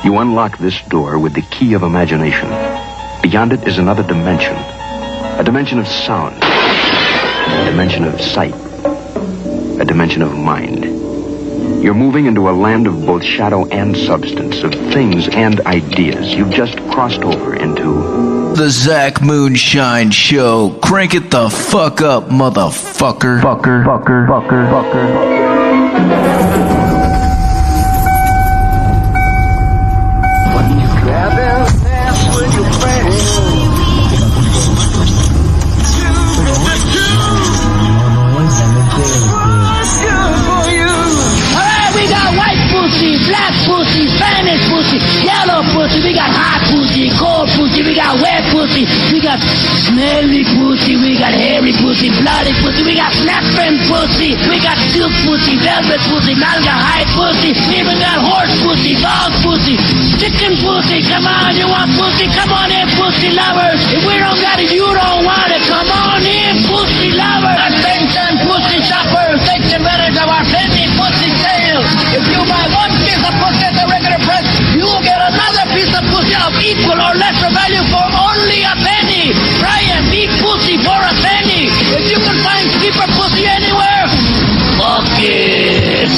You unlock this door with the key of imagination. Beyond it is another dimension. A dimension of sound. A dimension of sight. A dimension of mind. You're moving into a land of both shadow and substance, of things and ideas. You've just crossed over into... The Zach Moonshine Show. Crank it the fuck up, motherfucker. Fucker. Black pussy, Spanish pussy, yellow pussy, we got hot pussy, cold pussy, we got wet pussy, we got smelly pussy, we got hairy pussy, bloody pussy, we got snapping pussy, we got silk pussy, velvet pussy, malgahide pussy, we even got horse pussy, dog pussy, chicken pussy, come on, you want pussy, come on in, pussy lovers, if we don't got it, you don't want it, come on in, pussy lovers, attention, pussy shoppers, take advantage of our plenty pussy sales, if you buy one piece of pussy at the regular price, you will get another piece of pussy of equal or lesser value for only a penny. Try and beat pussy for a penny. If you can find cheaper pussy anywhere, fuck it.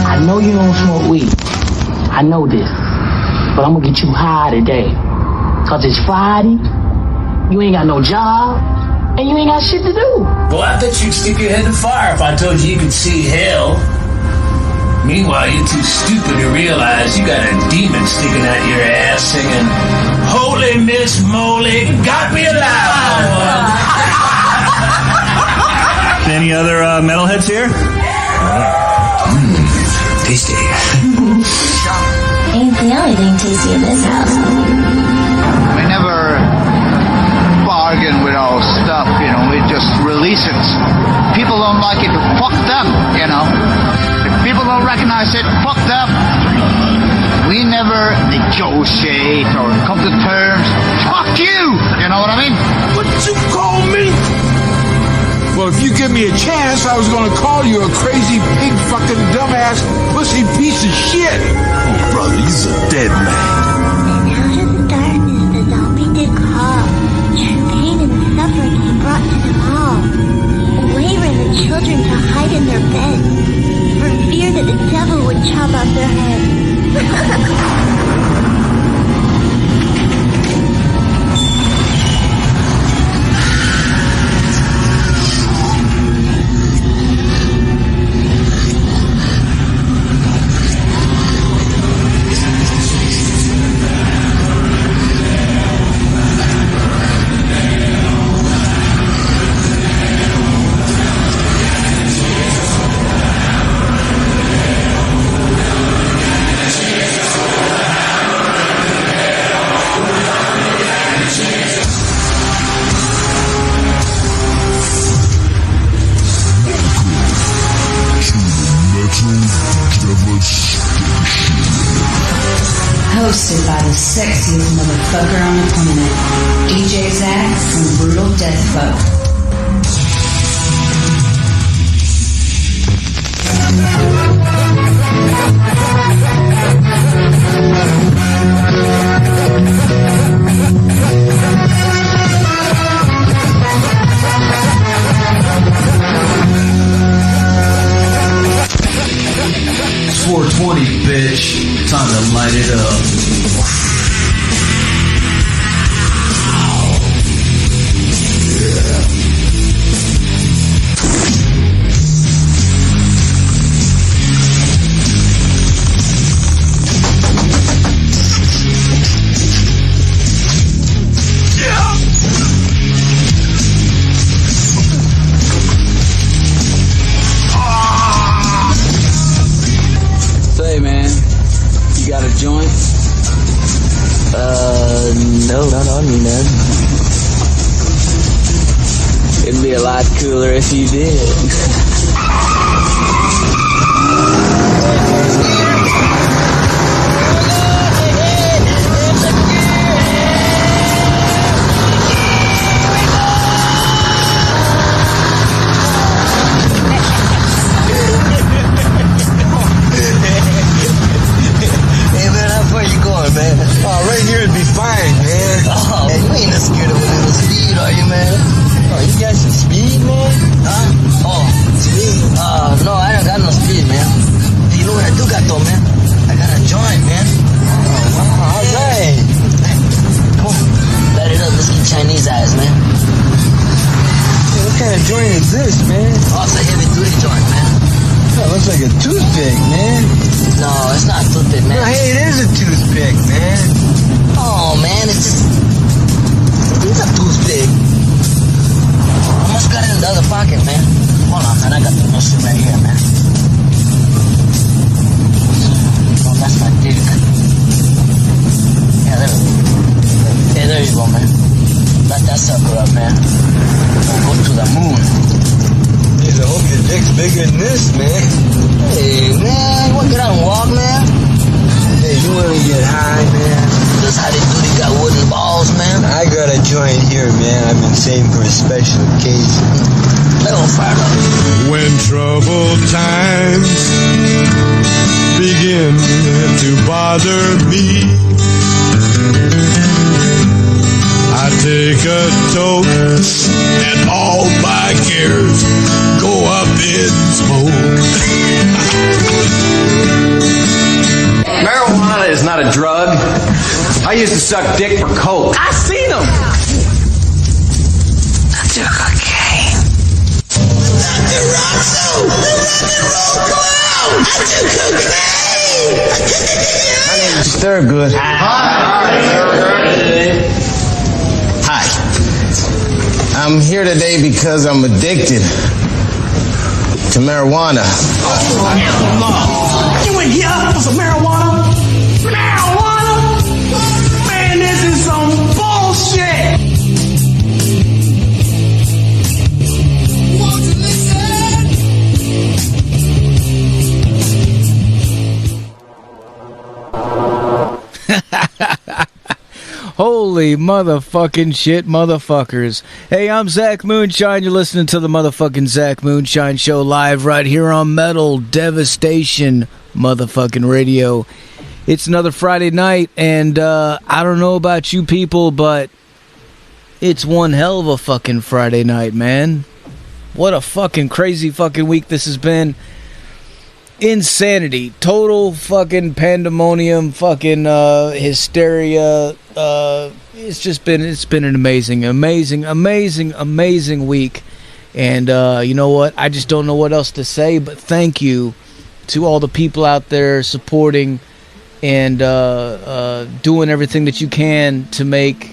I know you don't smoke weed. I know this. But I'm gonna get you high today. Cause it's Friday, you ain't got no job, and you ain't got shit to do. Well, I bet you'd stick your head in fire if I told you could see hell. Meanwhile, you're too stupid to realize you got a demon sticking out your ass singing, Holy Miss Molly, got me alive. Any other metalheads here? Tasty. Ain't the only thing tasty in this house. We never bargain with our stuff, you know, we just release it. People don't like it, fuck them, you know. If people don't recognize it, fuck them. negotiate or come to terms. Fuck you! You know what I mean? What you call me? Well, if you give me a chance, I was gonna call you a crazy pig fucking dumbass pussy piece of shit. Oh, brother, he's a dead man. And out of the darkness the zombie did call. True pain and suffering he brought to them all. Away ran the children to hide in their beds, for fear that the devil would chop off their heads. Hosted by the sexiest motherfucker on the planet, DJ Zach from Brutal Death Folk. It's 420, bitch. Time to light it up. Say, man, you got a joint? No, not on me, man. It'd be a lot cooler if you did. Man. Oh, right here it'd be fine, man. Oh, man, you ain't not scared of a little speed, are you, man? Oh, you got some speed, man? Huh? Oh, speed? No, I don't got no speed, man. You know what I do got, though, man? I got a joint, man. Oh, wow, all right. Come on, light it up. Let's get Chinese eyes, man. Hey, what kind of joint is this, man? Oh, it's a heavy-duty joint, man. That looks like a toothpick, man. No, it's not a toothpick, man. No, hey, it is a toothpick, man. Oh, man, it's just... It is a toothpick. I must got it in the other pocket, man. Hold on, man, I got the muscle right here, man. Oh, that's my dick. Yeah, there we go. Hey, there you go, man. Light that sucker up, man. We'll go to the moon. I hope your dick's bigger than this, man. Hey, man, you wanna get out and walk, man? Hey, you wanna get high, man? This how they do, they got wooden balls, man. I got a joint here, man. I've been saving for a special occasion. Let them fire up. When troubled times begin to bother me, I take a toke and all my cares go up in smoke. Marijuana is not a drug. I used to suck dick for coke. I seen them. I took cocaine. The rock and roll clown. I took cocaine. My name is Thurgood. Hi. I'm here today because I'm addicted to marijuana. You in here for some marijuana? Marijuana? Man, this is some bullshit. Want to listen? Holy motherfucking shit, motherfuckers. Hey, I'm Zach Moonshine. You're listening to the motherfucking Zach Moonshine Show live right here on Metal Devastation motherfucking radio. It's another Friday night, and I don't know about you people, but it's one hell of a fucking Friday night, man. What a fucking crazy fucking week this has been. Insanity, total fucking pandemonium, fucking hysteria. It's been an amazing week. And you know what? I just don't know what else to say, but thank you to all the people out there supporting and doing everything that you can to make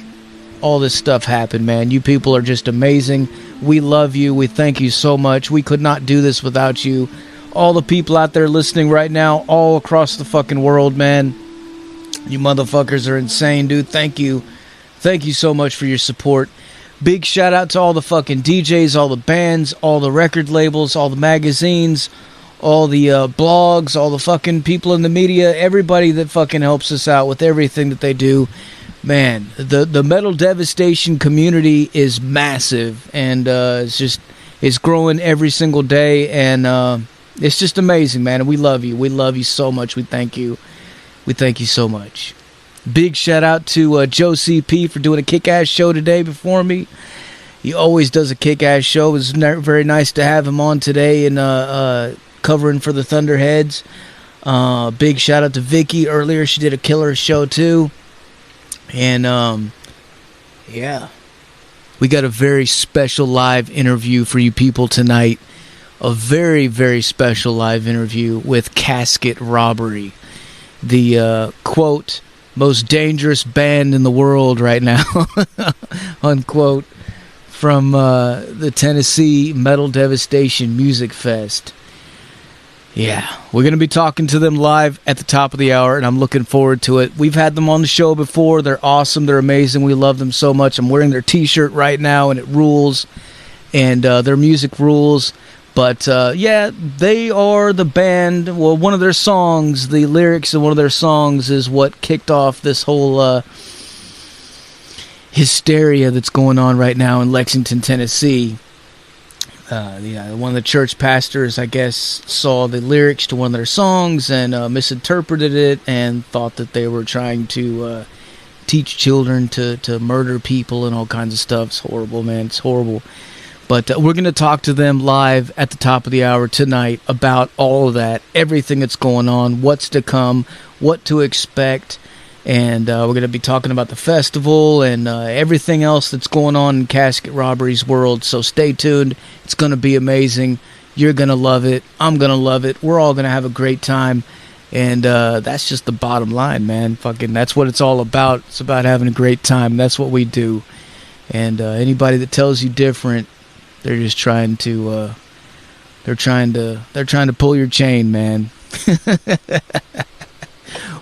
all this stuff happen, man. You people are just amazing. We love you. We thank you so much. We could not do this without you. All the people out there listening right now, all across the fucking world, man. You motherfuckers are insane, dude. Thank you. Thank you so much for your support. Big shout out to all the fucking DJs, all the bands, all the record labels, all the magazines, all the blogs, all the fucking people in the media, everybody that fucking helps us out with everything that they do. Man, the Metal Devastation community is massive, and it's growing every single day, and it's just amazing, man, and we love you. We love you so much. We thank you. We thank you so much. Big shout out to Joe CP for doing a kick-ass show today before me. He always does a kick-ass show. It was very nice to have him on today and covering for the Thunderheads. Big shout out to Vicky earlier. She did a killer show too. And yeah, we got a very special live interview for you people tonight. A very, very special live interview with Casket Robbery, the quote most dangerous band in the world right now, unquote, from the Tennessee Metal Devastation Music Fest. Yeah, we're going to be talking to them live at the top of the hour, and I'm looking forward to it. We've had them on the show before. They're awesome. They're amazing. We love them so much. I'm wearing their t-shirt right now, and it rules, and their music rules. But, yeah, they are the band. Well, one of their songs, the lyrics in one of their songs is what kicked off this whole hysteria that's going on right now in Lexington, Tennessee. One of the church pastors, I guess, saw the lyrics to one of their songs and misinterpreted it and thought that they were trying to teach children to murder people and all kinds of stuff. It's horrible, man. It's horrible. But we're going to talk to them live at the top of the hour tonight about all of that, everything that's going on, what's to come, what to expect. And we're going to be talking about the festival and everything else that's going on in Casket Robbery's world. So stay tuned. It's going to be amazing. You're going to love it. I'm going to love it. We're all going to have a great time. And that's just the bottom line, man. Fucking, that's what it's all about. It's about having a great time. That's what we do. And anybody that tells you different, they're just trying to they're trying to pull your chain, man.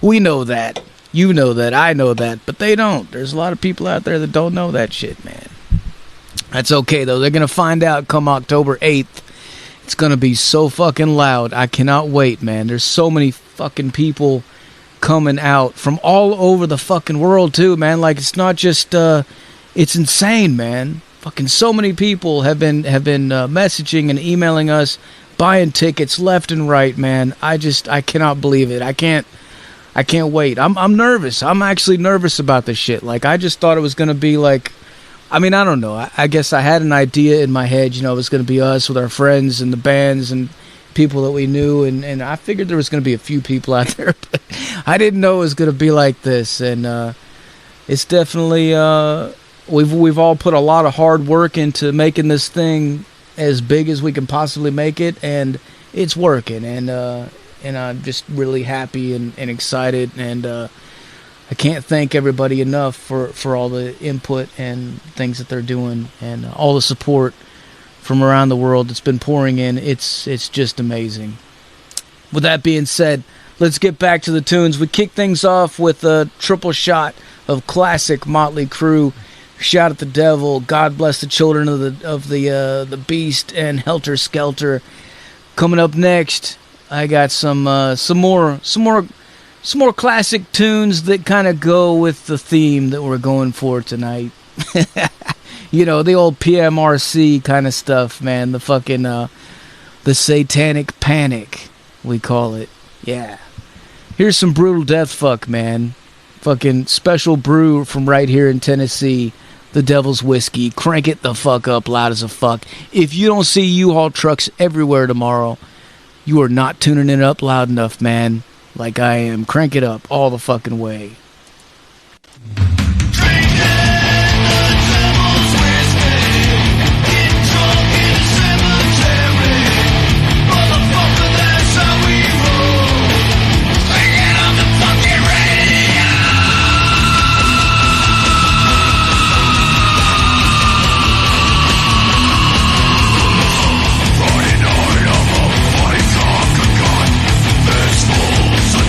We know that. You know that. I know that. But they don't. There's a lot of people out there that don't know that shit, man. That's okay, though. They're going to find out come October 8th. It's going to be so fucking loud. I cannot wait, man. There's so many fucking people coming out from all over the fucking world, too, man. Like, it's not just... it's insane, man. Fucking so many people have been messaging and emailing us, buying tickets left and right, man. I cannot believe it. I can't wait. I'm nervous. I'm actually nervous about this shit. Like, I just thought it was going to be like, I mean, I don't know. I guess I had an idea in my head, you know, it was going to be us with our friends and the bands and people that we knew, and I figured there was going to be a few people out there, but I didn't know it was going to be like this, and it's definitely... We've all put a lot of hard work into making this thing as big as we can possibly make it, and it's working, and I'm just really happy and excited, and I can't thank everybody enough for all the input and things that they're doing, and all the support from around the world that's been pouring in. It's just amazing. With that being said, let's get back to the tunes. We kick things off with a triple shot of classic Motley Crue. Shout at the Devil, God Bless the Children of the Beast, and Helter Skelter. Coming up next, I got some more some more classic tunes that kind of go with the theme that we're going for tonight. You know, the old PMRC kind of stuff, man. The fucking, the satanic panic, we call it. Yeah. Here's some brutal death fuck, man. Fucking special brew from right here in Tennessee. The Devil's Whiskey. Crank it the fuck up loud as a fuck. If you don't see U-Haul trucks everywhere tomorrow, you are not tuning it up loud enough, man. Like I am. Crank it up all the fucking way.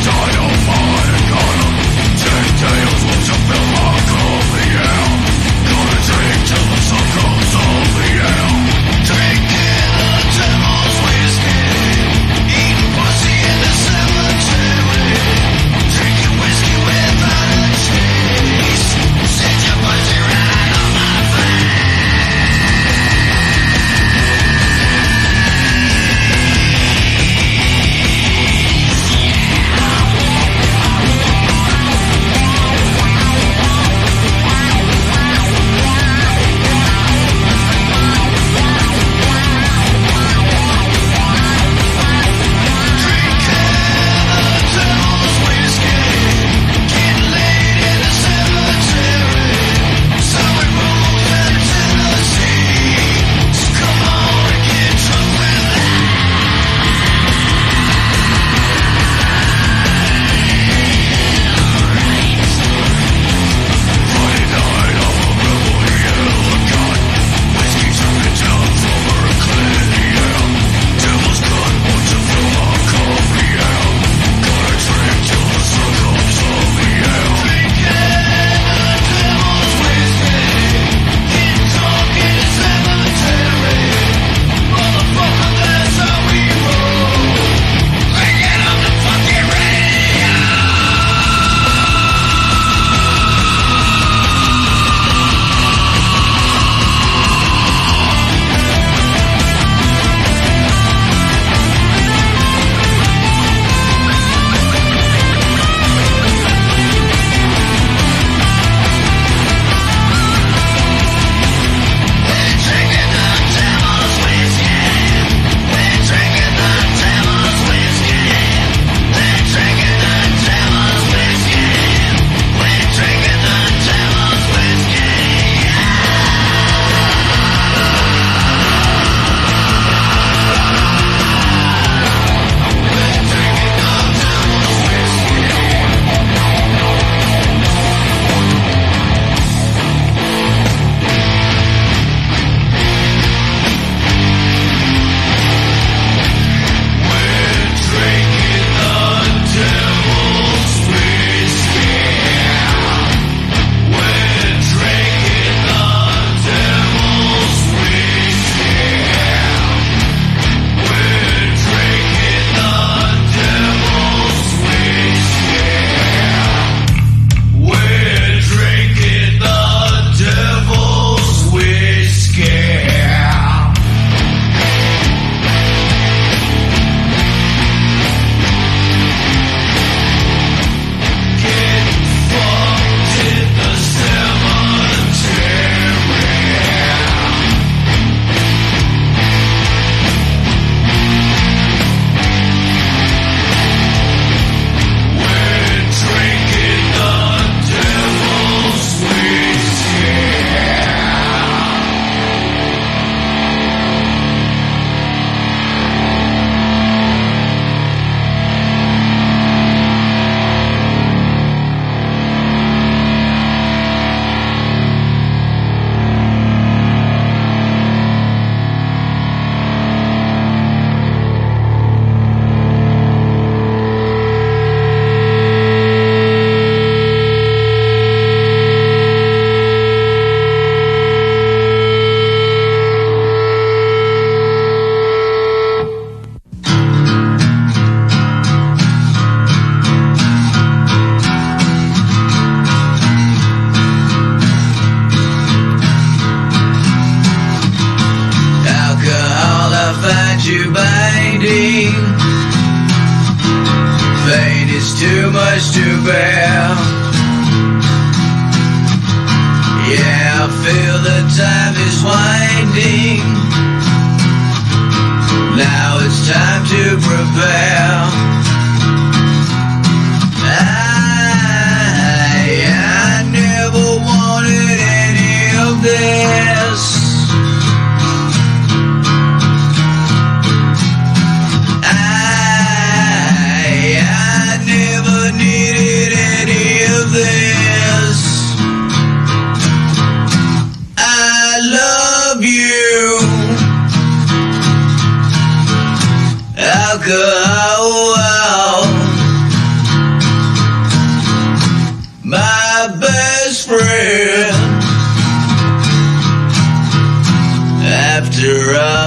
Dynamite gun 'em. I feel the time is winding. Now it's time to prepare. I never wanted any of this. I never needed any of this. I love you. Alcohol, my best friend. After all.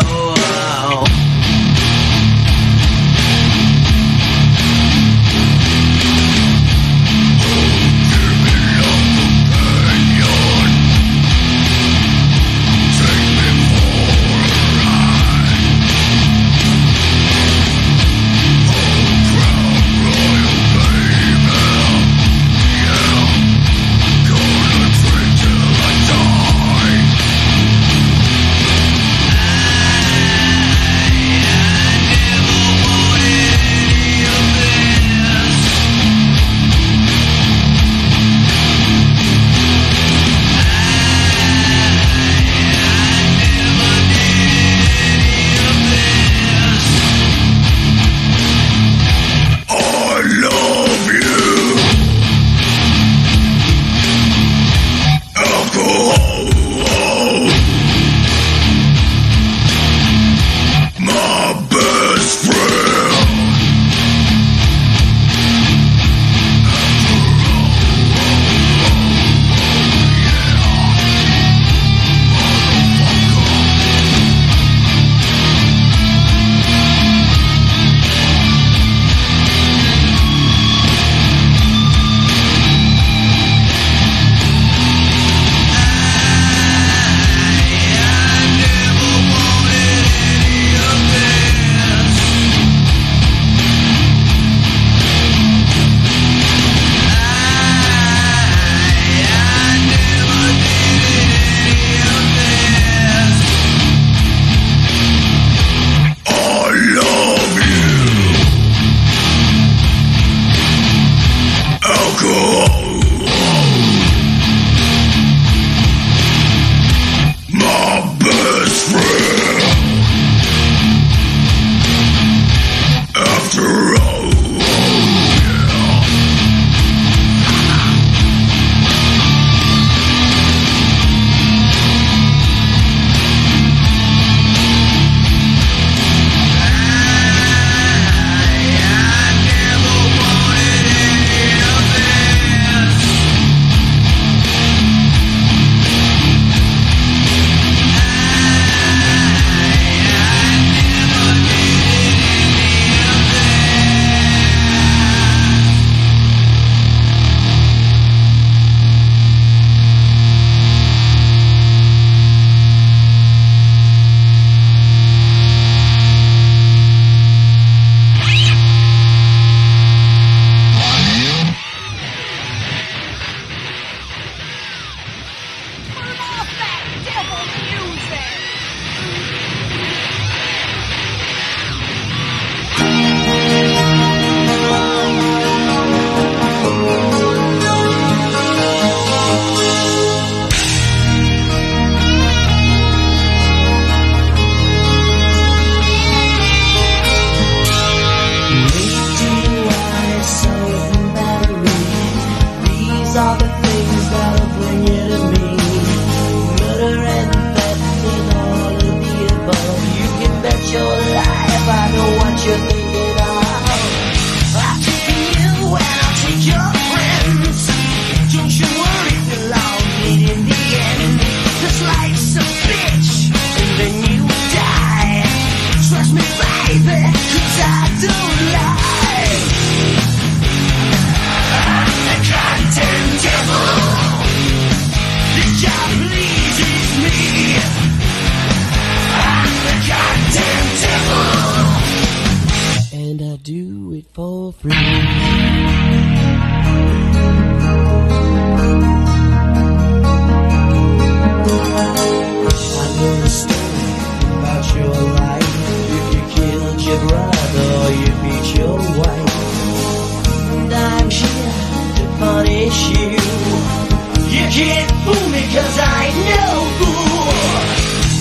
can't fool me 'cause I ain't no fool.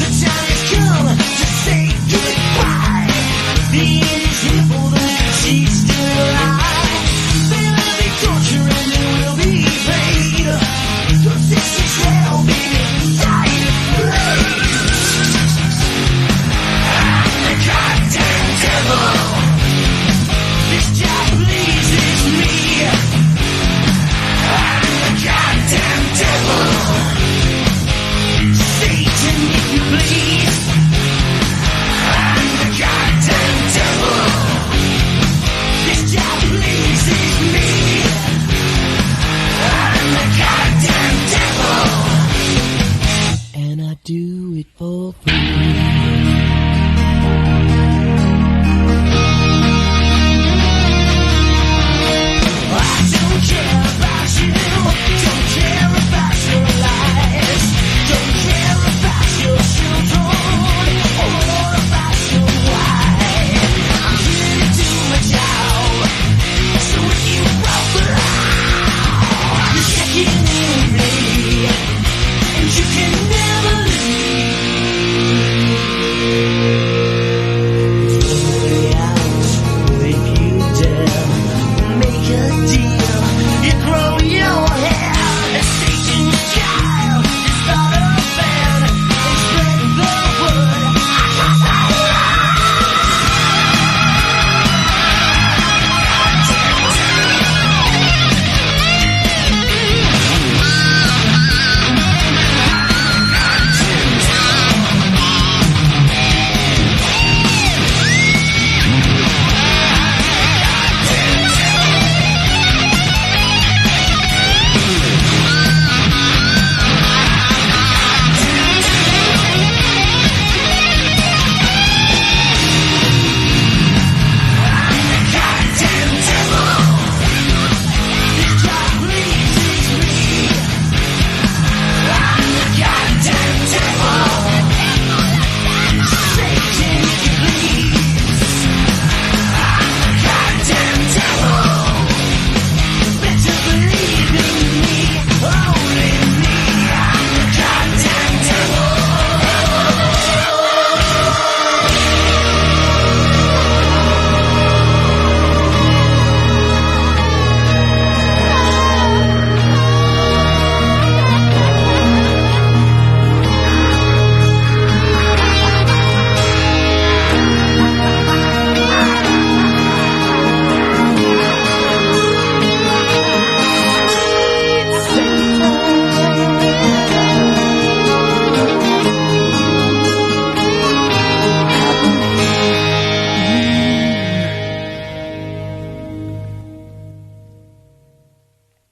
The time has come to say goodbye. The end is here for those she's still alive. There'll be torture and there will be pain. 'Cause this is hell, baby. Dying of flames. I'm the goddamn devil. This job pleases me. I'm the goddamn devil. Satan, if you please. I'm the goddamn devil. This job pleases me. I'm the goddamn devil. And I do it for free.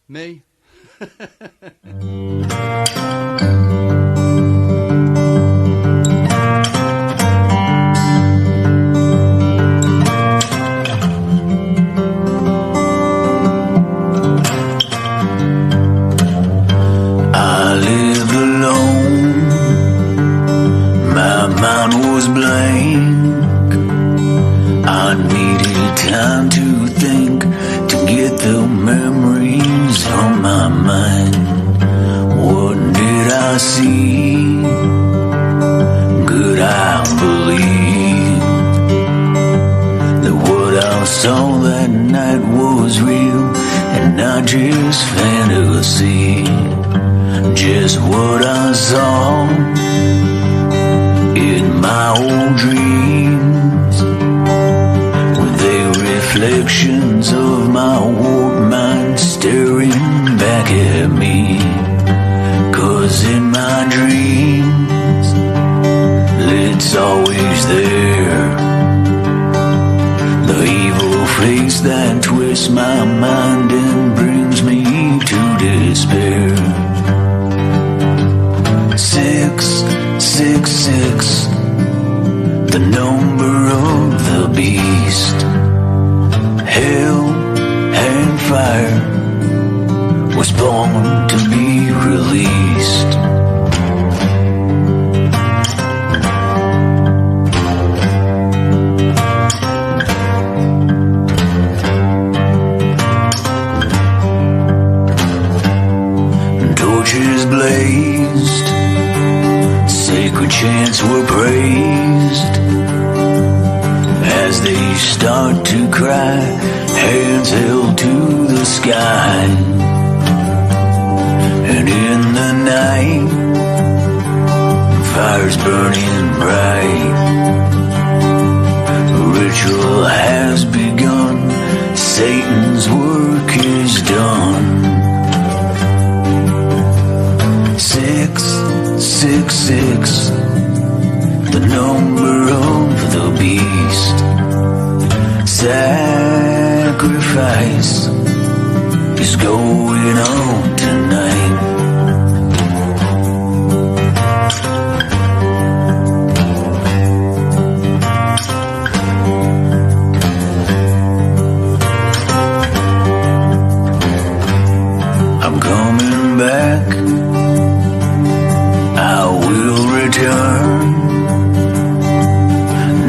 Me? I lived alone, my mind was blank. I needed time to think, to get the memories on my mind. What did I see? Could I believe that what I saw that night was real and not just fantasy? Just what I saw in my old dreams, were they reflections of my old mind staring back at me? 'Cause in my dreams, it's always there, the evil face that twists my mind and brings me to despair. 666, the number of the beast. Hell and fire was born to be released. Tortured blazed, sacred chants were praised. As they start to cry, hands held to the sky. And in the night, fires burning bright. A ritual has begun, Satan's work is done. 666, the number of the beast. Sacrifice is going on tonight. I'm coming back, I will return.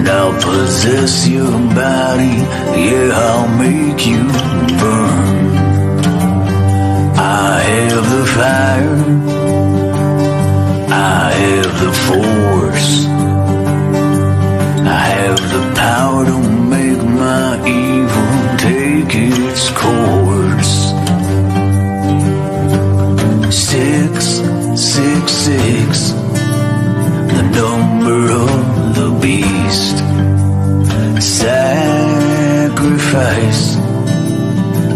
I'll possess your body, yeah, I'll make you burn. I have the fire, I have the force, I have the power to make my evil take its course. 666, the number of the beast. Sacrifice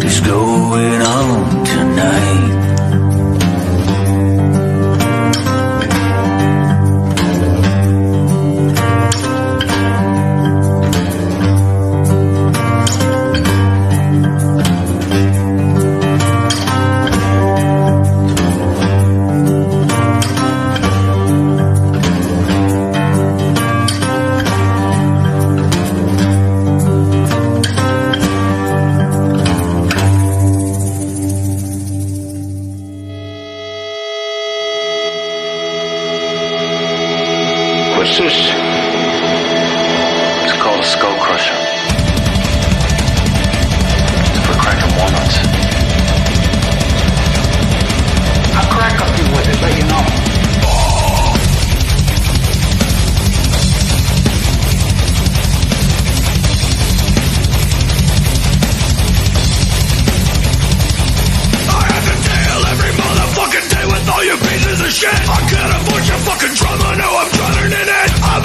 is going on tonight. Shit, I can't afford your fucking trauma, now I'm drowning in it. I'm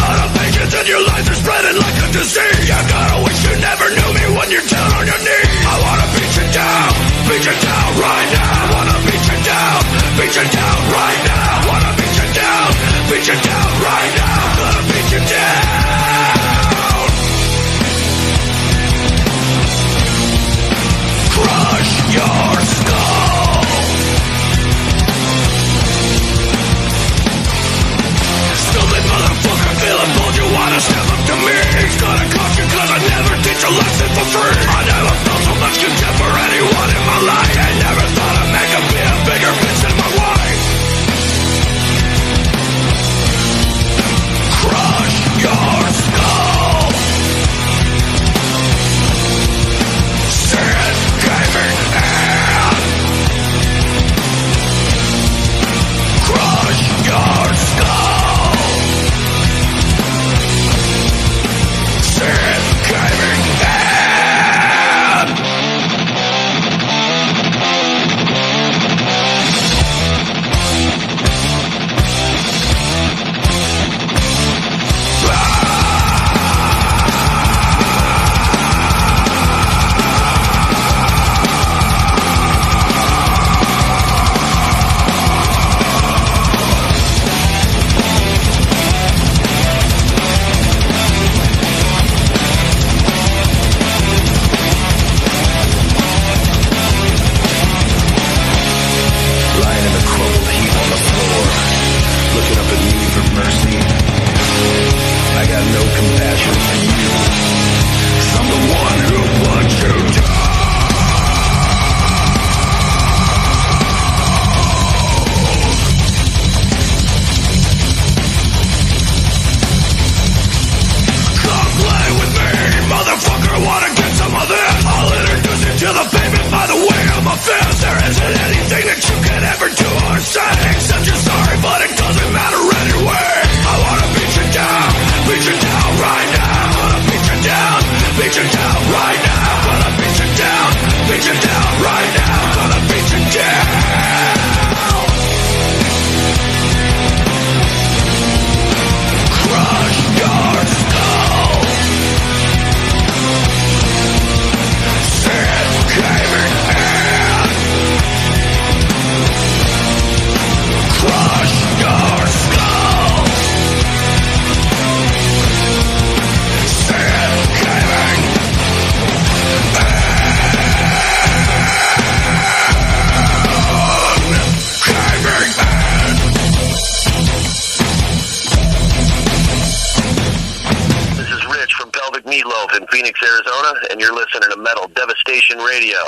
Phoenix, Arizona, and you're listening to Metal Devastation Radio.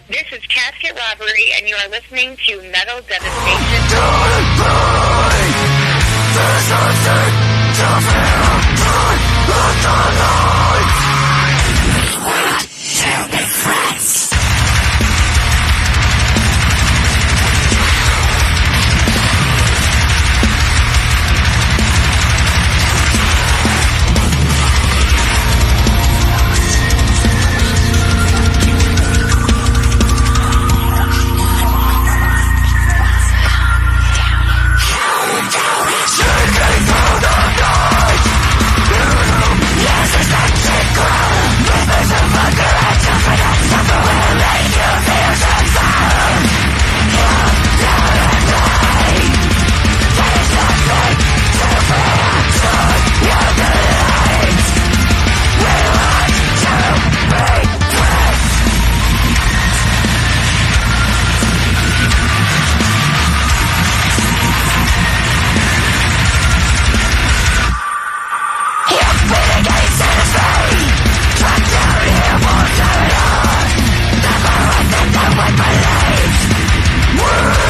This is Casket Robbery, and you are listening to Metal Devastation. World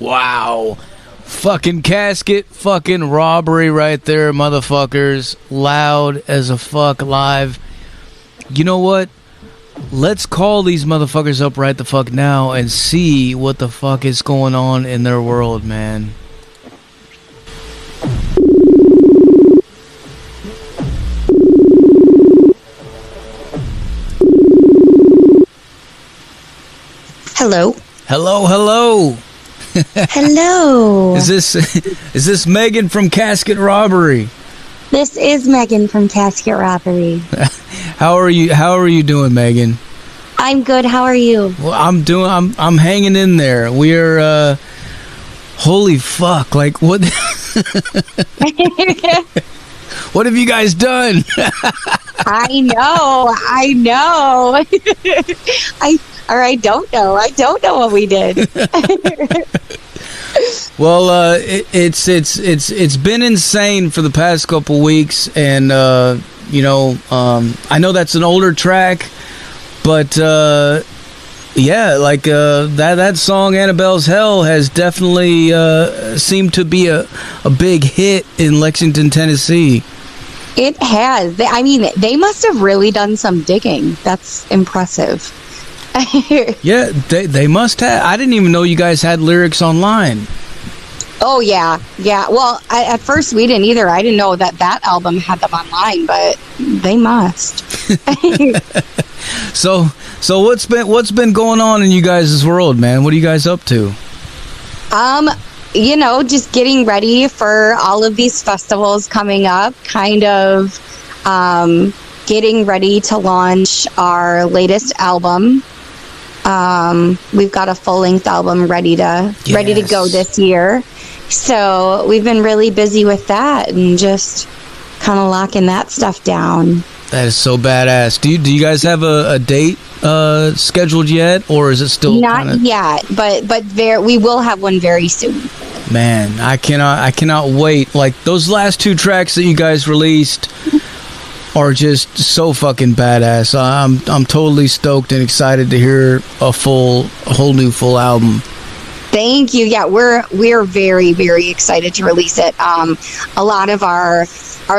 Wow. Fucking Casket, fucking Robbery right there, motherfuckers. Loud as a fuck live. You know what? Let's call these motherfuckers up right the fuck now and see what the fuck is going on in their world, man. Hello. Hello, hello. Hello. Is this Megan from Casket Robbery? This is Megan from Casket Robbery. How are you doing, Megan? I'm good. How are you? Well, I'm hanging in there. We're holy fuck, like what what have you guys done? I know. I don't know. I don't know what we did. Well, it's been insane for the past couple weeks, and I know that's an older track, but yeah, like that song Annabelle's Hell has definitely seemed to be a big hit in Lexington, Tennessee. It has. They must have really done some digging. That's impressive. Yeah, they must have. I didn't even know you guys had lyrics online. Oh, yeah. Well, at first we didn't either. I didn't know that album had them online, but they must. So what's been going on in you guys' world, man? What are you guys up to? Just getting ready for all of these festivals coming up, kind of getting ready to launch our latest album. We've got a full-length album ready to go this year. So we've been really busy with that and just kind of locking that stuff down. That is so badass. Do you guys have a date scheduled yet, or is it still not yet? But we will have one very soon. Man, I cannot wait. Like those last two tracks that you guys released are just so fucking badass. I'm totally stoked and excited to hear a whole new full album. Thank you. Yeah, we're very, very excited to release it. A lot of our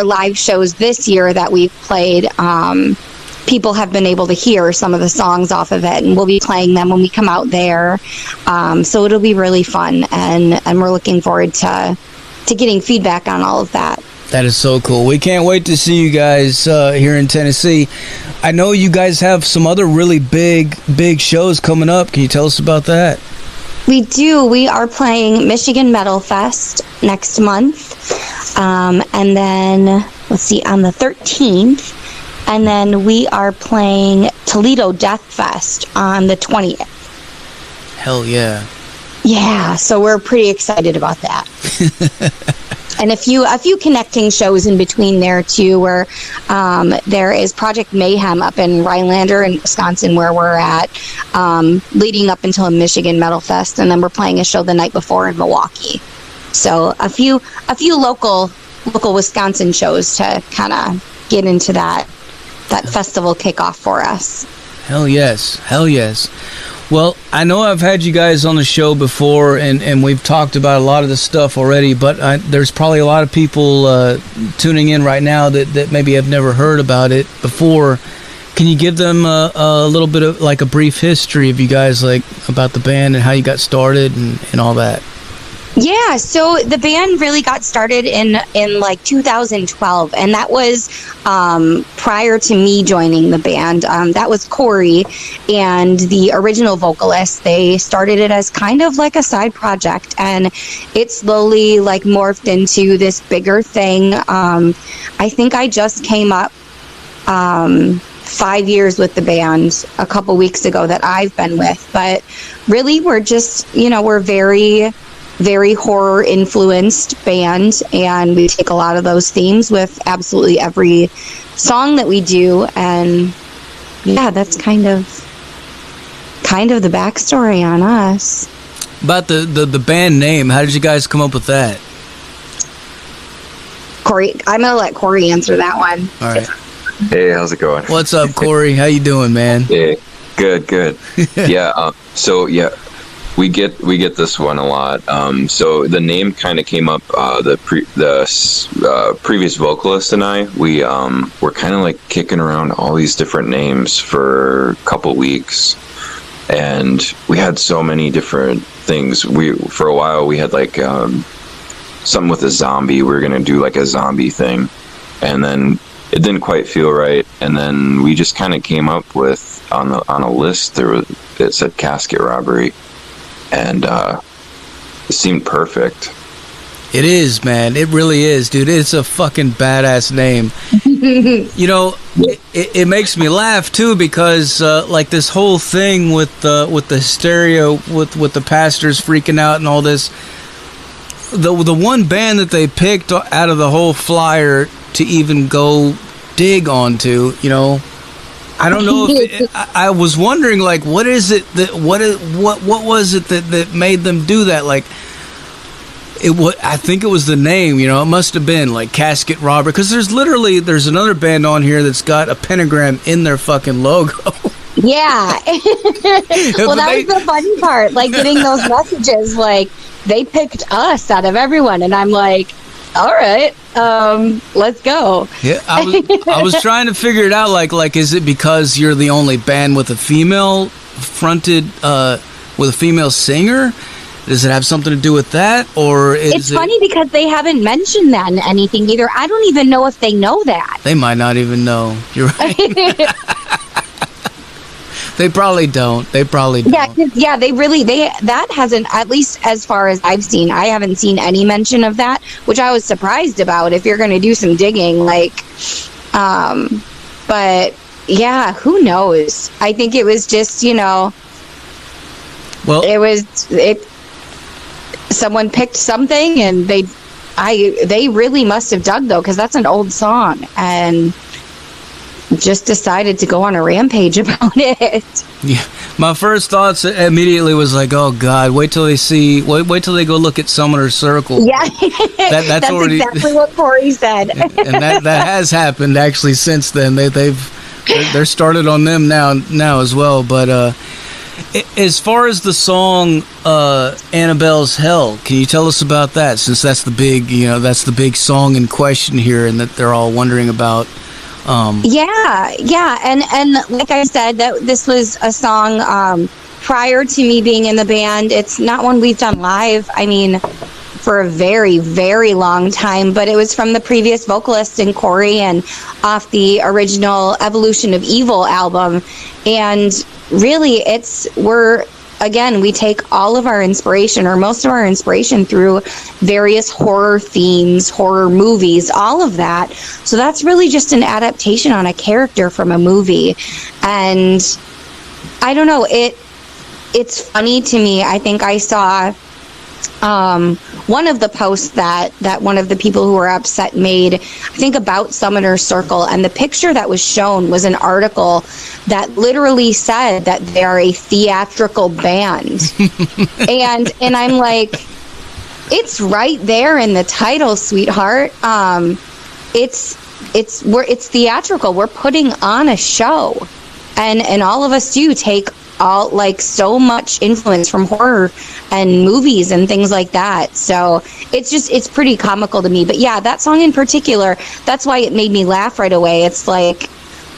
live shows this year that we've played, people have been able to hear some of the songs off of it, and we'll be playing them when we come out there. So it'll be really fun, and we're looking forward to getting feedback on all of that. That is so cool. We can't wait to see you guys here in Tennessee. I know you guys have some other really big shows coming up. Can you tell us about that? We do. We are playing Michigan Metal Fest next month. And then, let's see, on the 13th. And then we are playing Toledo Death Fest on the 20th. Hell yeah. Yeah, so we're pretty excited about that. And a few connecting shows in between there too, where there is Project Mayhem up in Rhinelander in Wisconsin, where we're at, leading up until a Michigan Metal Fest, and then we're playing a show the night before in Milwaukee. So a few local Wisconsin shows to kind of get into that festival kickoff for us. Hell yes. Well, I know I've had you guys on the show before, and we've talked about a lot of this stuff already, but there's probably a lot of people tuning in right now that maybe have never heard about it before. Can you give them a little bit of, like, a brief history of you guys, like, about the band and how you got started and all that? Yeah, so the band really got started in like 2012, and that was prior to me joining the band. That was Corey and the original vocalist. They started it as kind of like a side project, and it slowly like morphed into this bigger thing. I think I just came up 5 years with the band a couple weeks ago that I've been with, but really we're just, we're very horror influenced band, and we take a lot of those themes with absolutely every song that we do. And yeah, that's kind of the backstory on us. About the band name, how did you guys come up with that? Corey, I'm gonna let Corey answer that one. All right. Hey, how's it going? What's up, Corey? How you doing, man? Yeah, good. Yeah. We get this one a lot. So the name kind of came up. The previous vocalist and I, we were kind of like kicking around all these different names for a couple weeks, and we had so many different things. For a while we had like something with a zombie. We were gonna do like a zombie thing, and then it didn't quite feel right. And then we just kind of came up with on a list it said Casket Robbery. And it seemed perfect. It is, man. It really is, dude. It's a fucking badass name. You know, it makes me laugh too, because like this whole thing with the hysteria, with the pastors freaking out and all this. The one band that they picked out of the whole flyer to even go dig onto, you know. I don't know if I was wondering, like, what is it that what was it that made them do that? Like, I think it was the name, you know. It must have been like Casket Robbery, because there's another band on here that's got a pentagram in their fucking logo. Yeah. Well, that was the funny part, like getting those messages, like they picked us out of everyone, and I'm like, all right, let's go. Yeah, I was trying to figure it out. Like, is it because you're the only band with a female fronted, with a female singer? Does it have something to do with that, or is it's funny because they haven't mentioned that in anything either. I don't even know if they know that. They might not even know. You're right. They probably don't. Yeah, that hasn't, at least as far as I've seen, I haven't seen any mention of that, which I was surprised about if you're going to do some digging, like, but yeah, who knows? I think it was just, you know, well, someone picked something and they really must have dug though, because that's an old song, and just decided to go on a rampage about it. Yeah, my first thoughts immediately was like, oh God, wait till they go look at Summoner's Circle. Yeah, that's already exactly what Corey said. And that has happened actually since then. They're started on them now as well. But as far as the song Annabelle's Hell, can you tell us about that? Since that's the big song in question here, and that they're all wondering about. Yeah, and like I said, that this was a song prior to me being in the band. It's not one we've done live, I mean, for a very, very long time, but it was from the previous vocalist in Corey and off the original Evolution of Evil album. And really, we take all of our inspiration, or most of our inspiration, through various horror themes, horror movies, all of that. So that's really just an adaptation on a character from a movie. And I don't know, it's funny to me. I think I saw one of the posts that one of the people who were upset made, I think, about Summoner's Circle, and the picture that was shown was an article that literally said that they are a theatrical band. and I'm like, it's right there in the title, sweetheart. It's theatrical. We're putting on a show, and all of us do take so much influence from horror and movies and things like that. So it's pretty comical to me. But yeah, that song in particular, that's why it made me laugh right away. It's like,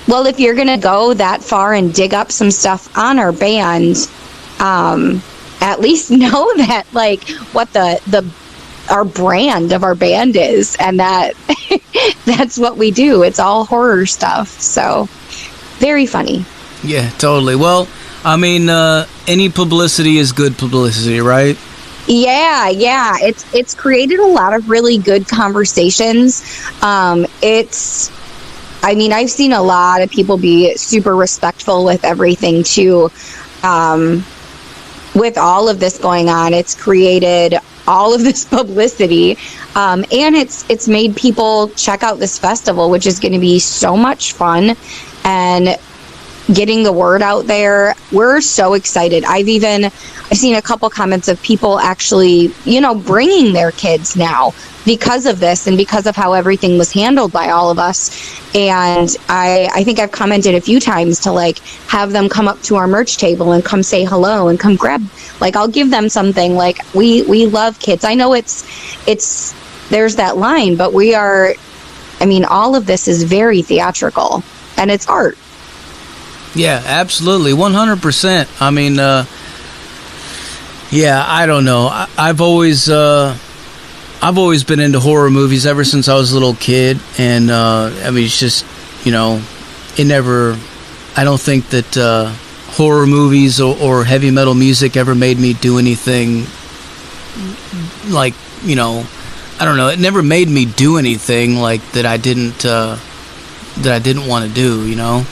well, if you're gonna go that far and dig up some stuff on our band, at least know that, like, what our brand of our band is, and that that's what we do. It's all horror stuff. So very funny. Yeah, totally. Well, I mean, any publicity is good publicity, right? Yeah. It's created a lot of really good conversations. I've seen a lot of people be super respectful with everything too. With all of this going on, it's created all of this publicity, and it's made people check out this festival, which is going to be so much fun, and getting the word out there. We're so excited. I've seen a couple comments of people actually, bringing their kids now because of this and because of how everything was handled by all of us. And I think I've commented a few times to like have them come up to our merch table and come say hello and come grab, like I'll give them something. Like we love kids. I know it's there's that line, but we are, I mean, all of this is very theatrical and it's art. Yeah, absolutely. 100%. I mean, yeah, I don't know. I've always been into horror movies ever since I was a little kid. And, I mean, it's just, you know, I don't think that horror movies or heavy metal music ever made me do anything like, you know, I don't know. It never made me do anything like that I didn't want to do, you know?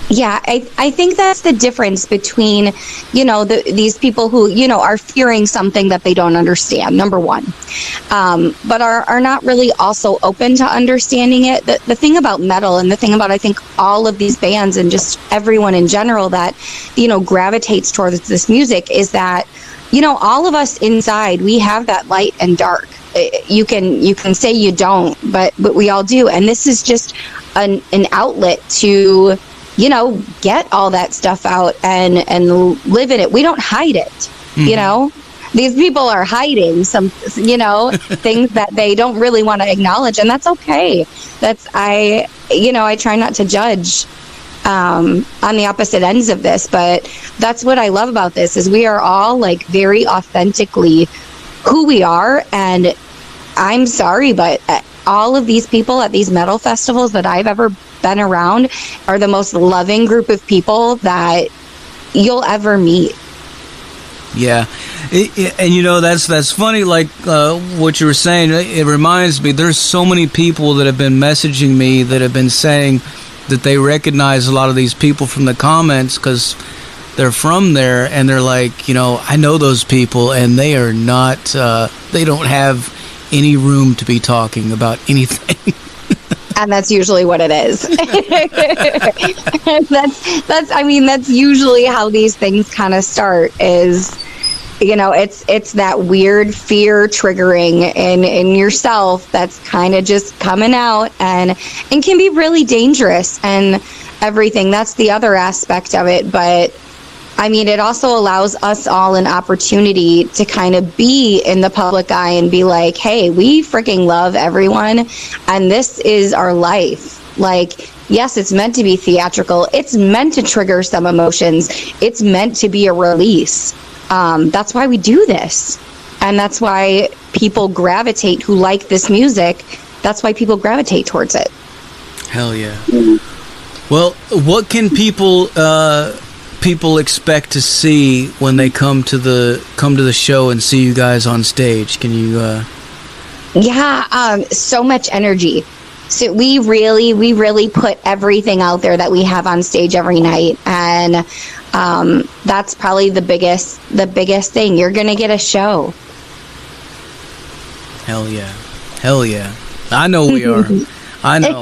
Yeah, I think that's the difference between, you know, these people who, you know, are fearing something that they don't understand, number one, but are not really also open to understanding it. The thing about metal and the thing about, I think, all of these bands and just everyone in general that, you know, gravitates towards this music is that, you know, all of us inside, we have that light and dark. You can say you don't, but we all do. And this is just an outlet to, you know, get all that stuff out and live in it. We don't hide it, mm-hmm. You know? These people are hiding some, you know, things that they don't really want to acknowledge, and that's okay. I try not to judge on the opposite ends of this, but that's what I love about this is we are all like very authentically who we are. And I'm sorry, but all of these people at these metal festivals that I've ever been around are the most loving group of people that you'll ever meet. Yeah. And you know, that's funny, like what you were saying. It reminds me, there's so many people that have been messaging me that have been saying that they recognize a lot of these people from the comments because they're from there, and they're like, you know, I know those people, and they are not, they don't have any room to be talking about anything. And that's usually what it is. That's usually how these things kind of start is, you know, it's that weird fear triggering in yourself that's kind of just coming out and can be really dangerous and everything. That's the other aspect of it. But I mean, it also allows us all an opportunity to kind of be in the public eye and be like, hey, we freaking love everyone, and this is our life. Like, yes, it's meant to be theatrical. It's meant to trigger some emotions. It's meant to be a release. That's why we do this. And that's why people gravitate who like this music. That's why people gravitate towards it. Hell yeah. Well, what can people expect to see when they come to the show and see you guys on stage? Can you so much energy. So we really put everything out there that we have on stage every night, and that's probably the biggest thing. You're gonna get a show. Hell yeah. I know we are. I know.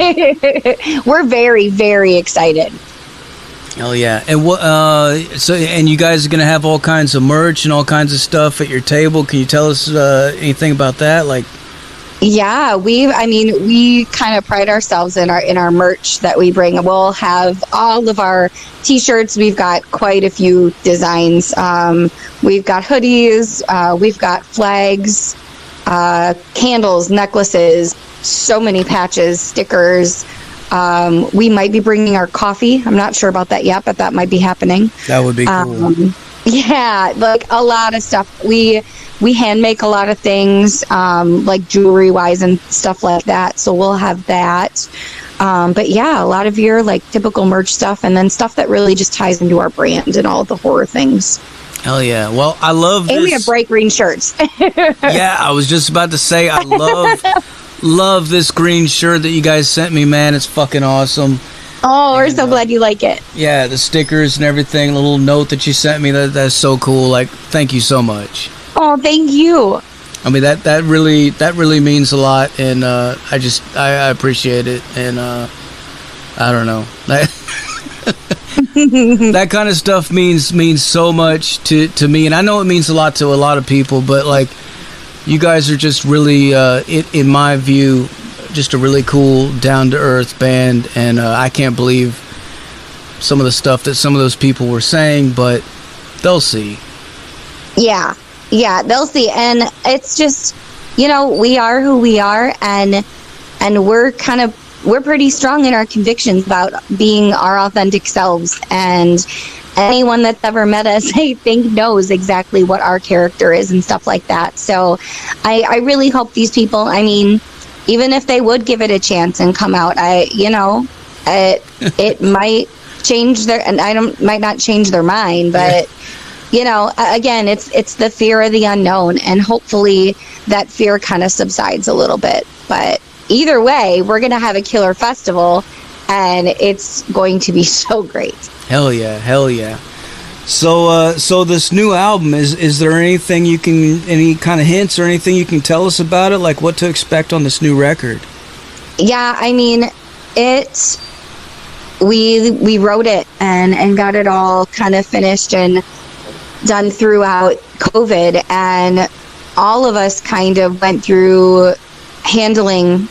We're very, very excited. Hell yeah. And what and you guys are gonna have all kinds of merch and all kinds of stuff at your table. Can you tell us anything about that? Like, yeah, we kind of pride ourselves in our merch that we bring. We'll have all of our t-shirts. We've got quite a few designs. We've got hoodies, we've got flags, candles, necklaces, so many patches, stickers. We might be bringing our coffee. I'm not sure about that yet, but that might be happening. That would be cool. Yeah, like a lot of stuff. We hand make a lot of things, like jewelry wise and stuff like that. So we'll have that. But yeah, a lot of your like typical merch stuff, and then stuff that really just ties into our brand and all the horror things. Hell yeah. Well, I love this. And we have bright green shirts. Yeah, I was just about to say, I love this green shirt that you guys sent me, man. It's fucking awesome. Oh, we're so glad you like it. Yeah, the stickers and everything, the little note that you sent me, that's so cool. Like, thank you so much. Oh, thank you. I mean, that really means a lot, and I appreciate it, and I don't know. That kind of stuff means so much to me, and I know it means a lot to a lot of people, but like, you guys are just really, in my view, just a really cool, down-to-earth band, and I can't believe some of the stuff that some of those people were saying, but they'll see. Yeah, they'll see. And it's just, we are who we are, and we're pretty strong in our convictions about being our authentic selves. And anyone that's ever met us, I think, knows exactly what our character is and stuff like that. So I really hope these people, I mean, even if they would give it a chance and come out, it might change might not change their mind, but again, it's the fear of the unknown, and hopefully that fear kind of subsides a little bit. But either way, we're going to have a killer festival, and it's going to be so great. Hell yeah. So this new album, is there anything any kind of hints or anything you can tell us about it, like what to expect on this new record? Yeah, I mean, we wrote it and got it all kind of finished and done throughout COVID, and all of us kind of went through handling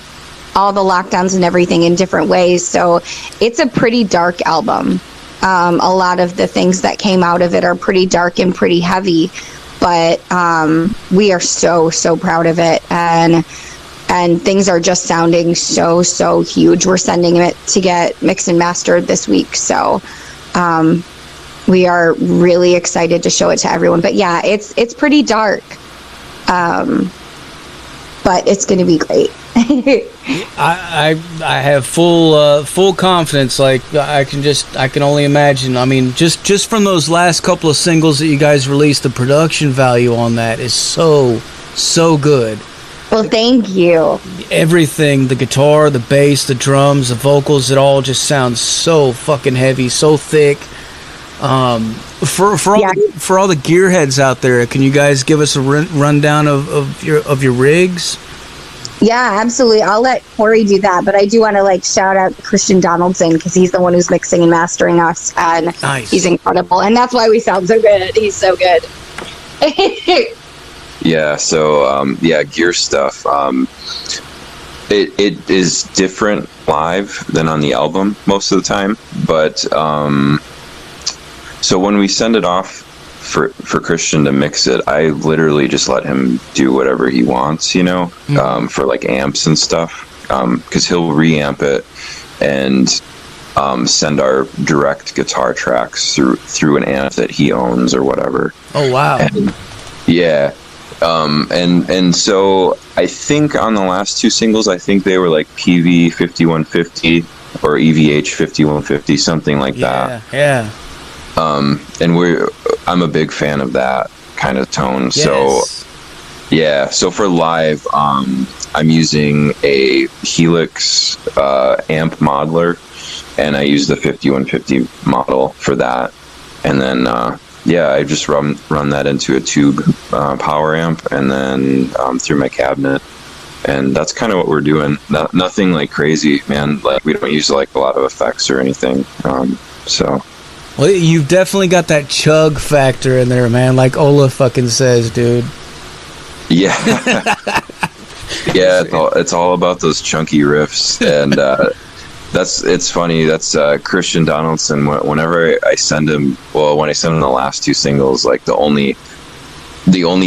all the lockdowns and everything in different ways. So it's a pretty dark album. A lot of the things that came out of it are pretty dark and pretty heavy, but we are so proud of it, and things are just sounding so huge. We're sending it to get mixed and mastered this week, so we are really excited to show it to everyone. But yeah, it's pretty dark, but it's going to be great. I have full confidence. Like I can only imagine. I mean, just from those last couple of singles that you guys released, the production value on that is so good. Well, thank you. Everything, the guitar, the bass, the drums, the vocals, it all just sounds so fucking heavy, so thick. For all the gearheads out there, can you guys give us a rundown of your rigs? Yeah, absolutely. I'll let Corey do that, but I do want to shout out Christian Donaldson, because he's the one who's mixing and mastering us, and nice. He's incredible, and that's why we sound so good. He's so good. Yeah, so gear stuff. It is different live than on the album most of the time, but so when we send it off for Christian to mix it, I literally just let him do whatever he wants, for amps and stuff, because he'll reamp it and send our direct guitar tracks through an amp that he owns or whatever. Oh wow! And, yeah. And so I think on the last two singles, I think they were PV 5150 or EVH 5150, something like that. Yeah. And I'm a big fan of that kind of tone. Yes. So yeah. So for live, I'm using a Helix amp modeler, and I use the 5150 model for that. And then I just run that into a tube power amp, and then through my cabinet, and that's kind of what we're doing. Nothing crazy, man. We don't use a lot of effects or anything. Well, you've definitely got that chug factor in there, man. Like Ola fucking says, dude. Yeah. Yeah, it's all about those chunky riffs, and it's funny. That's Christian Donaldson. Whenever I send him, when I send him the last two singles, the only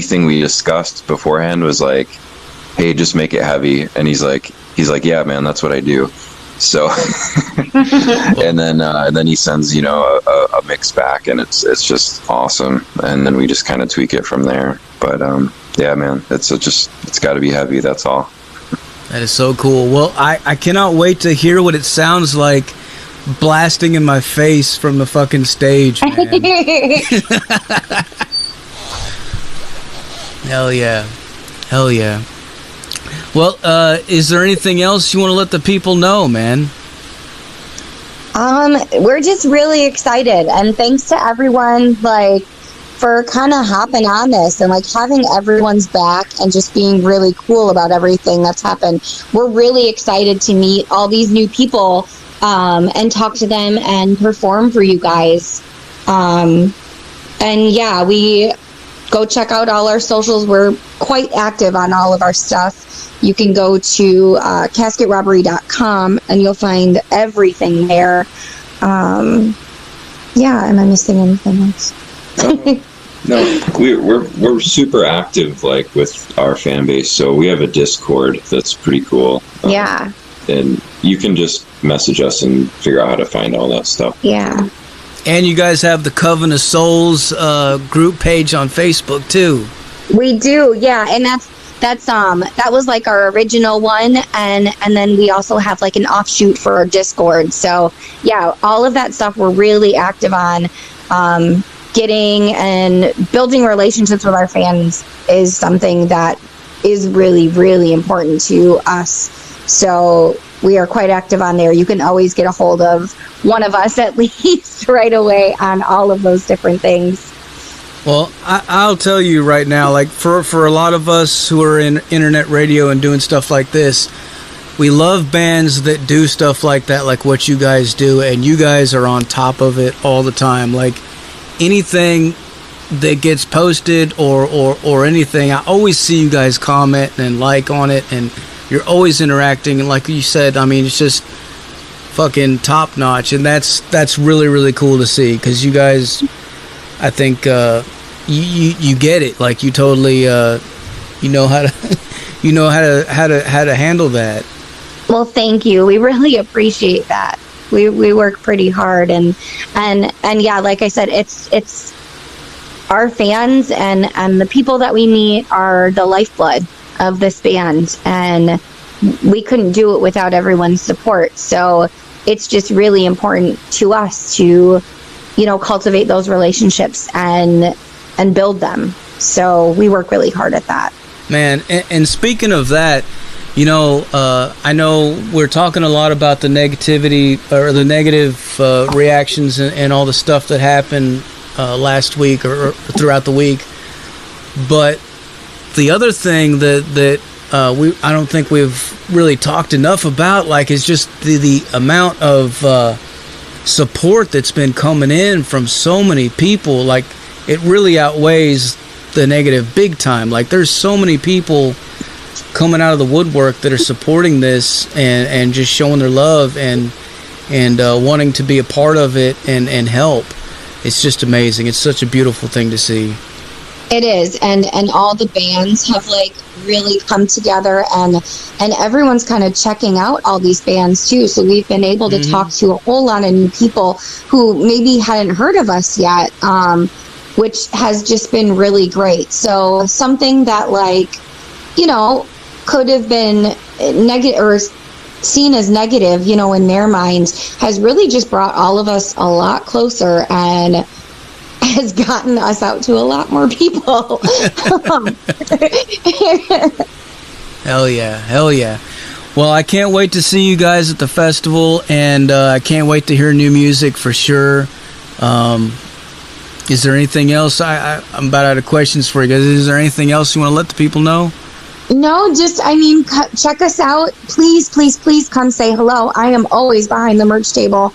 thing we discussed beforehand was hey, just make it heavy. And he's like, yeah, man, that's what I do. So, and then he sends a mix back, and it's just awesome. And then we just kind of tweak it from there. But yeah, man, it's got to be heavy. That's all. That is so cool. Well, I cannot wait to hear what it sounds like blasting in my face from the fucking stage, man. Hell yeah. Well, is there anything else you want to let the people know, man? We're just really excited, and thanks to everyone for kind of hopping on this and having everyone's back and just being really cool about everything that's happened. We're really excited to meet all these new people and talk to them and perform for you guys. And yeah, go check out all our socials. We're quite active on all of our stuff. You can go to casketrobbery.com and you'll find everything there. Yeah, am I missing anything else? No, we're super active, like, with our fan base. So we have a Discord that's pretty cool. Yeah. And you can just message us and figure out how to find all that stuff. Yeah. And you guys have the Coven of Souls group page on Facebook too. We do, yeah, and that was like our original one, and then we also have like an offshoot for our Discord. So yeah, all of that stuff we're really active on. Getting and building relationships with our fans is something that is really, really important to us. So we are quite active on there. You can always get a hold of one of us at least right away on all of those different things. Well, I'll tell you right now, like for a lot of us who are in internet radio and doing stuff like this, we love bands that do stuff like that, like what you guys do, and you guys are on top of it all the time. Like anything that gets posted or anything, I always see you guys comment and like on it, and you're always interacting. And like you said, I mean, it's just fucking top notch, and that's really, really cool to see, because you guys, I think you get it. Like you totally you know how to handle that. Well, thank you. We really appreciate that. We work pretty hard, and yeah, like I said, it's our fans and the people that we meet are the lifeblood of this band, and we couldn't do it without everyone's support. So it's just really important to us to, you know, cultivate those relationships and build them. So we work really hard at that. Man, and speaking of that, you know, I know we're talking a lot about the negativity or the negative reactions and all the stuff that happened last week or throughout the week. But the other thing that I don't think we've really talked enough about, like, is just the amount of support that's been coming in from so many people. Like, it really outweighs the negative big time. Like, there's so many people coming out of the woodwork that are supporting this and just showing their love and wanting to be a part of it and help. It's just amazing. It's such a beautiful thing to see. It is, and all the bands have like really come together, and everyone's kind of checking out all these bands too. So we've been able to talk to a whole lot of new people who maybe hadn't heard of us yet, which has just been really great. So something that, like, you know, could have been negative or seen as negative, you know, in their minds, has really just brought all of us a lot closer and has gotten us out to a lot more people. Hell yeah. Well, I can't wait to see you guys at the festival, and I can't wait to hear new music for sure. Is there anything else? I'm about out of questions for you guys. Is there anything else you want to let the people know? No, just, I mean, check us out. Please, please, please come say hello. I am always behind the merch table.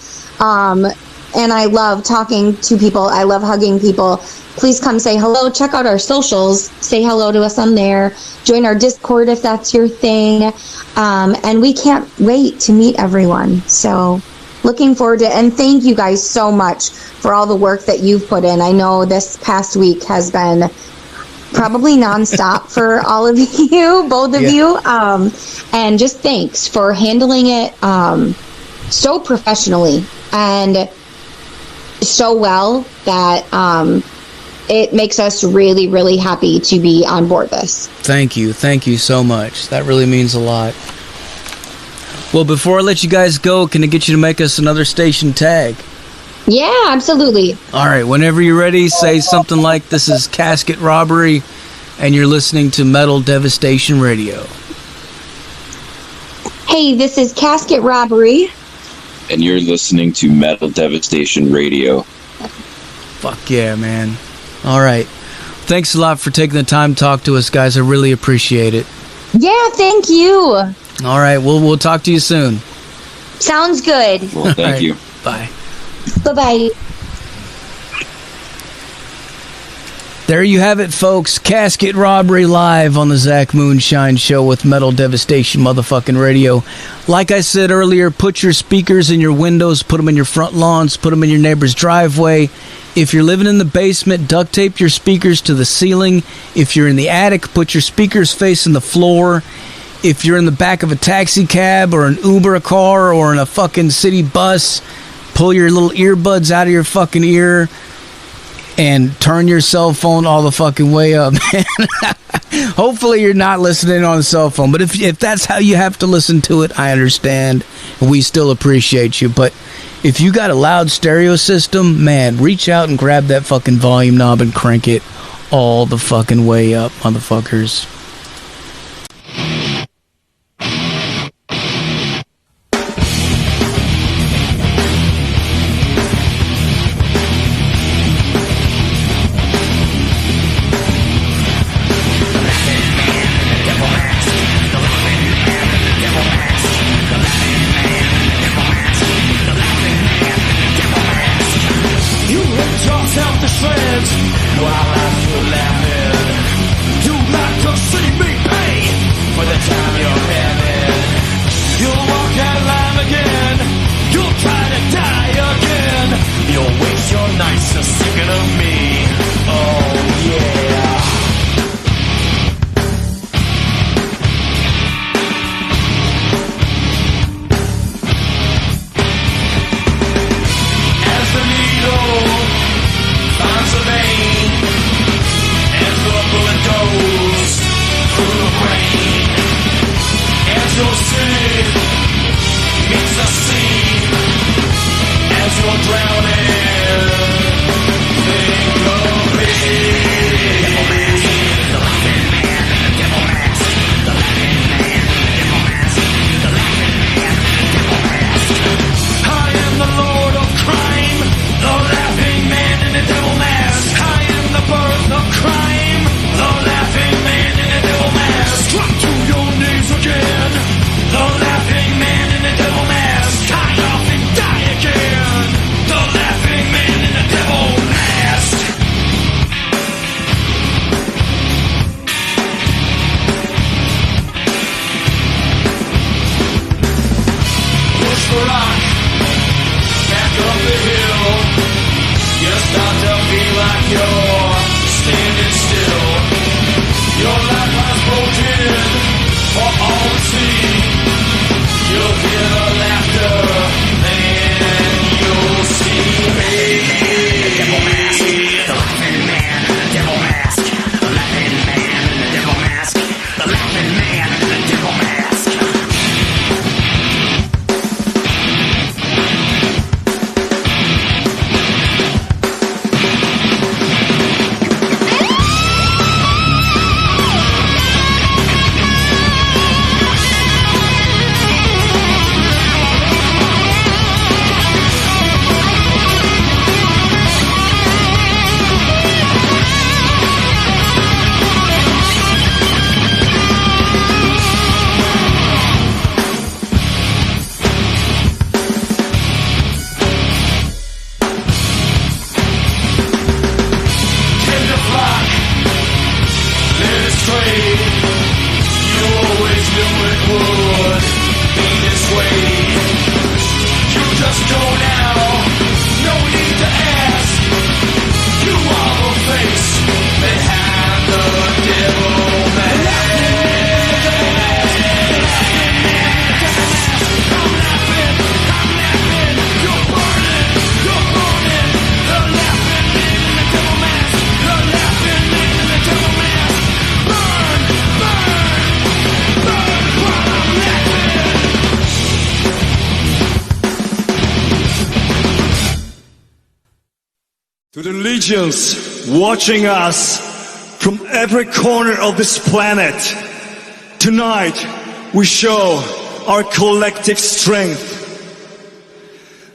And I love talking to people. I love hugging people. Please come say hello. Check out our socials. Say hello to us on there. Join our Discord if that's your thing. And we can't wait to meet everyone. So looking forward to it. And thank you guys so much for all the work that you've put in. I know this past week has been probably nonstop for all of you, both of you. And just thanks for handling it so professionally and so well that it makes us really, really happy to be on board this. Thank you so much. That really means a lot. Well, before I let you guys go, can I get you to make us another station tag? Yeah, absolutely. All right, whenever you're ready, say something like, "This is Casket Robbery, and you're listening to Metal Devastation Radio." Hey, this is Casket Robbery, and you're listening to Metal Devastation Radio. Fuck yeah, man. All right. Thanks a lot for taking the time to talk to us, guys. I really appreciate it. Yeah, thank you. All right, we'll talk to you soon. Sounds good. Well, thank you. Bye. Bye-bye. There you have it, folks. Casket Robbery live on the Zach Moonshine Show with Metal Devastation motherfucking Radio. Like I said earlier, put your speakers in your windows, put them in your front lawns, put them in your neighbor's driveway. If you're living in the basement, duct tape your speakers to the ceiling. If you're in the attic, put your speakers facing the floor. If you're in the back of a taxi cab or an Uber car or in a fucking city bus, pull your little earbuds out of your fucking ear and turn your cell phone all the fucking way up, man. Hopefully you're not listening on a cell phone, but if that's how you have to listen to it, I understand. We still appreciate you, but if you got a loud stereo system, man, reach out and grab that fucking volume knob and crank it all the fucking way up, motherfuckers. To the legions watching us from every corner of this planet, tonight we show our collective strength.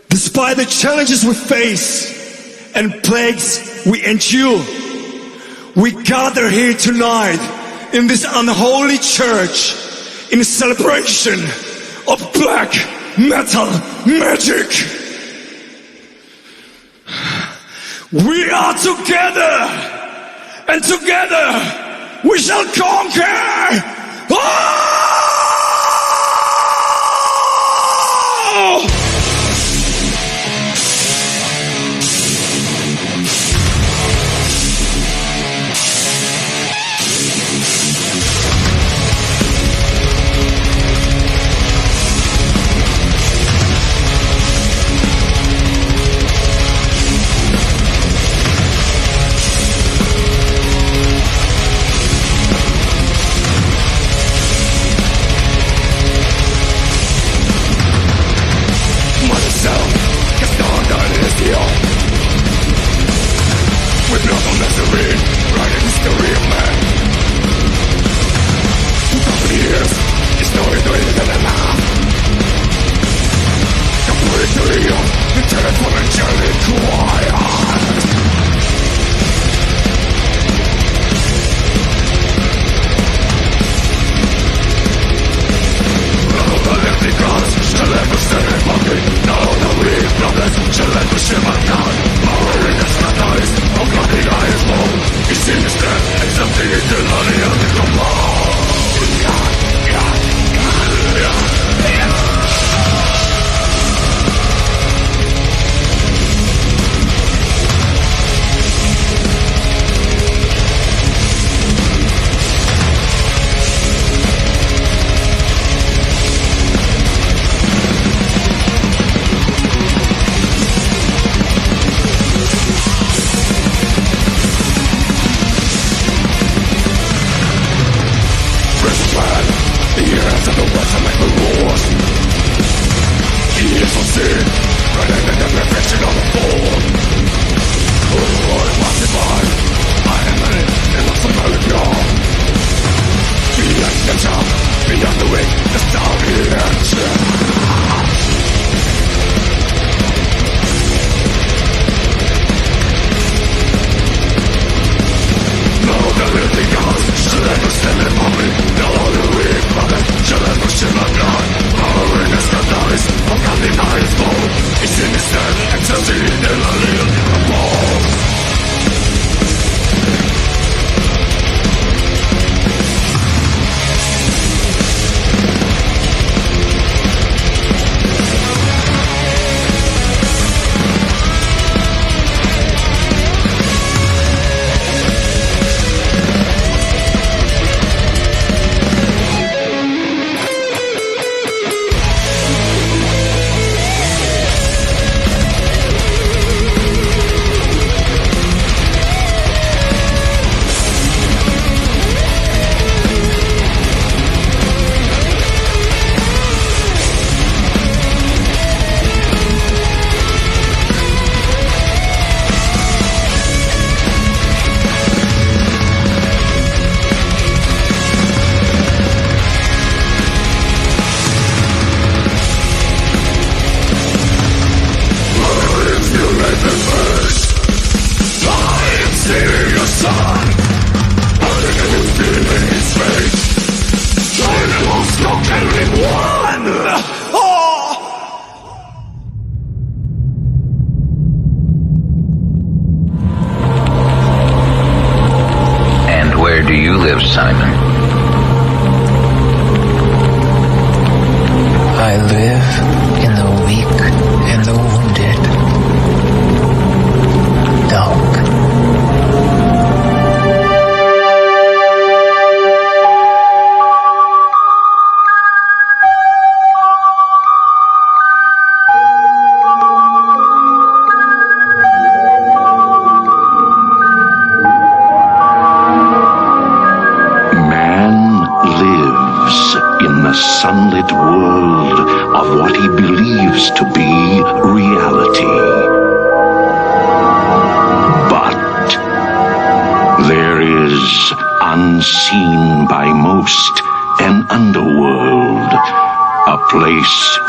Despite the challenges we face and plagues we endure, we gather here tonight in this unholy church in celebration of black metal magic. We are together, and together we shall conquer. Oh! With nothing misery, writing history of man. Company is story greater than enough. Completely intended for angelic quiet. The living gods shall ever stand in pocket. No, the weak brothers shall ever shimmer down. Power in the skies, of bloody eyes low. He seems dead, accepting eternally under command.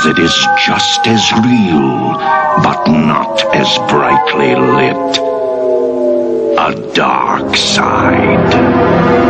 That is just as real, but not as brightly lit. A dark side.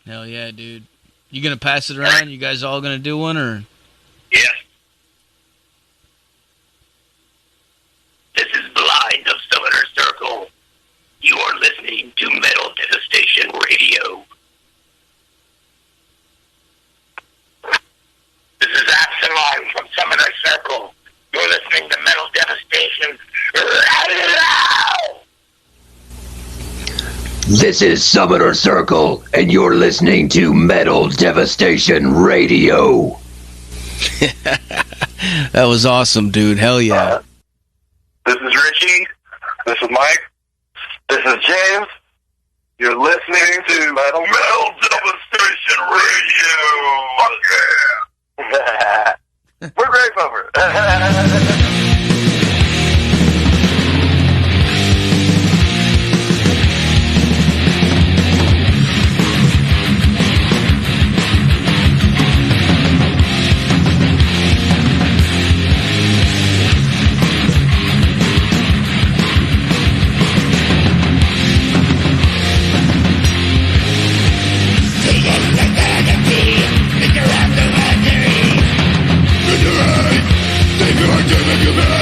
Hell yeah, dude. You gonna pass it around? You guys all gonna do one, or? Yes. This is Blind of Summoner Circle. You are listening to Metal Devastation Radio. This is Absalom from Summoner Circle. You're listening to Metal Devastation Radio. This is Summoner Circle, and you're listening to Metal Devastation Radio. That was awesome, dude. Hell yeah. This is Richie. This is Mike. This is James. You're listening to Metal Devastation Radio. Fuck yeah. We're grateful for it. Give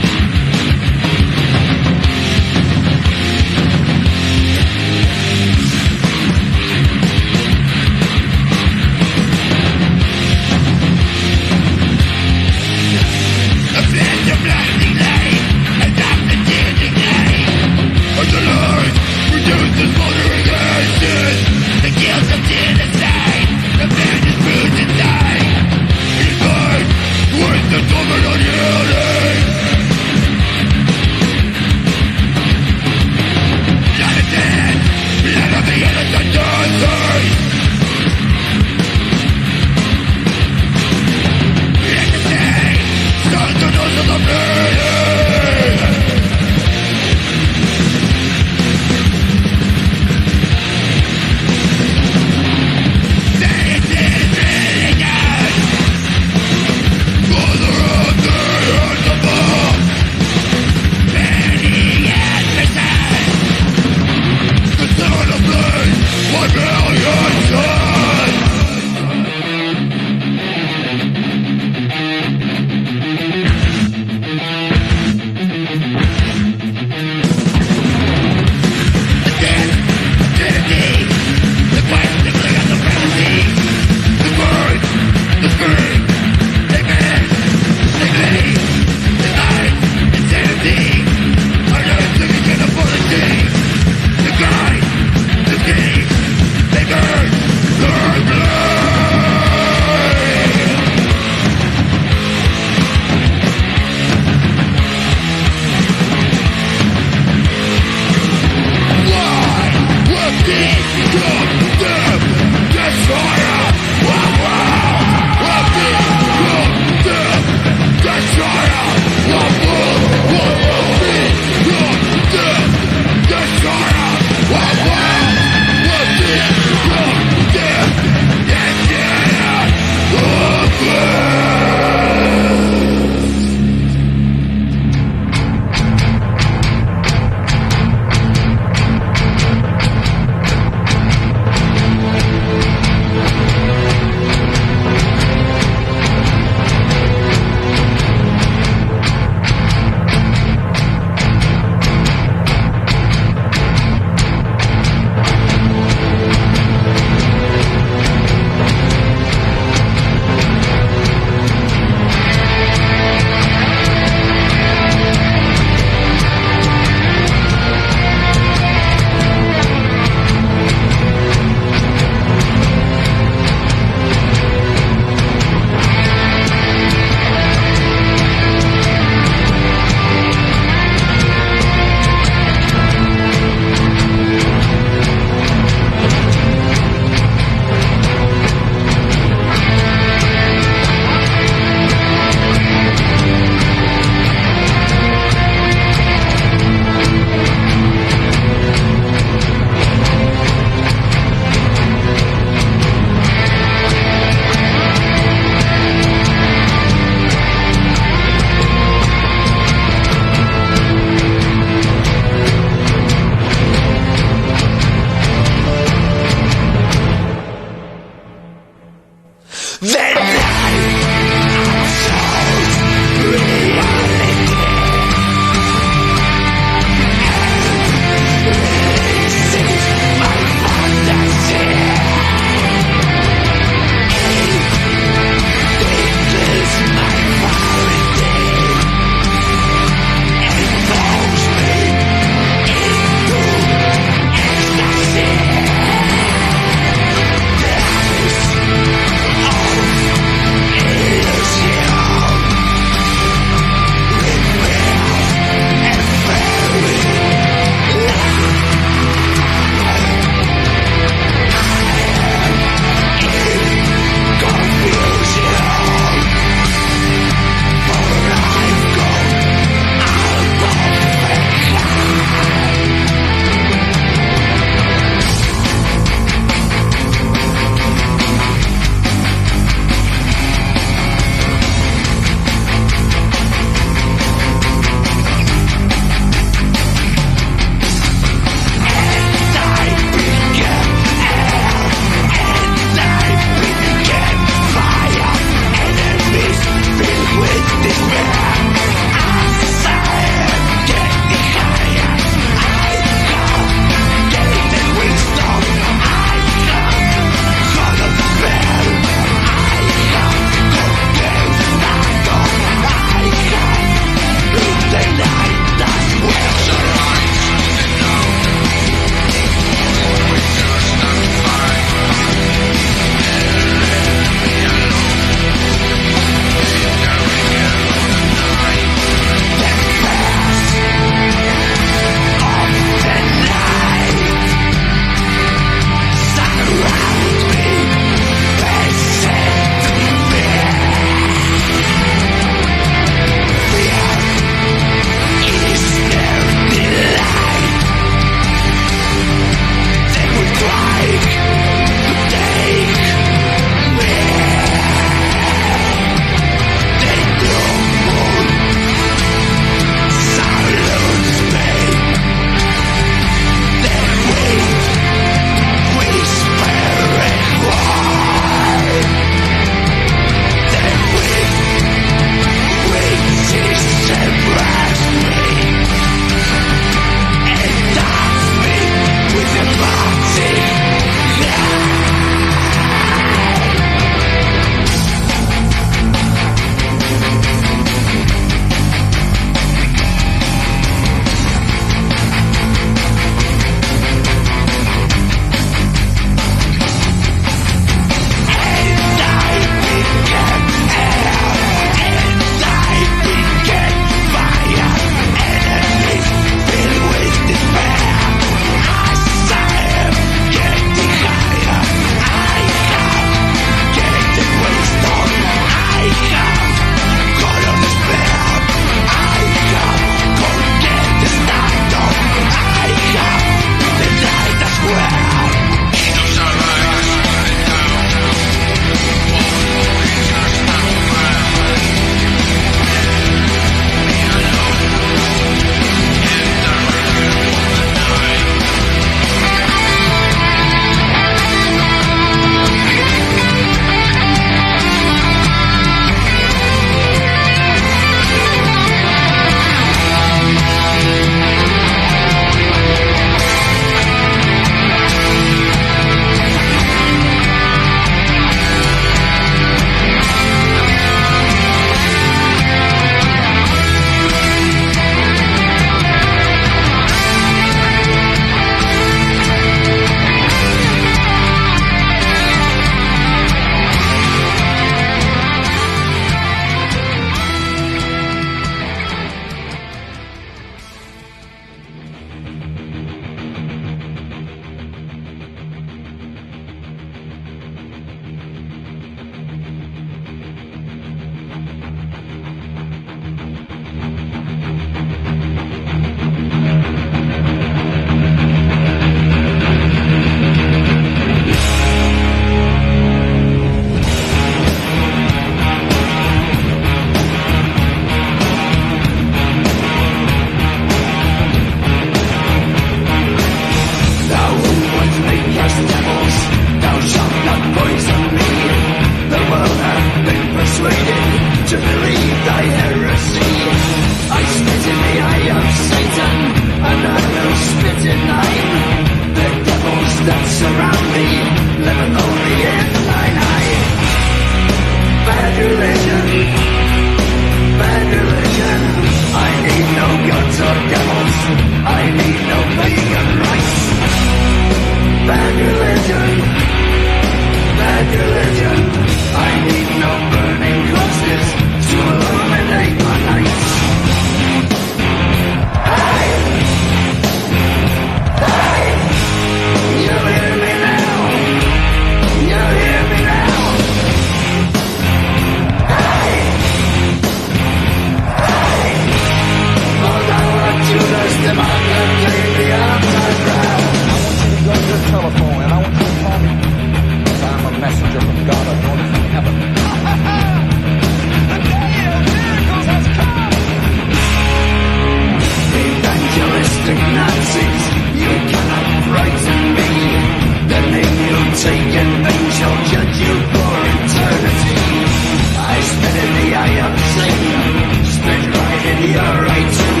am Satan, spit right in your eye too.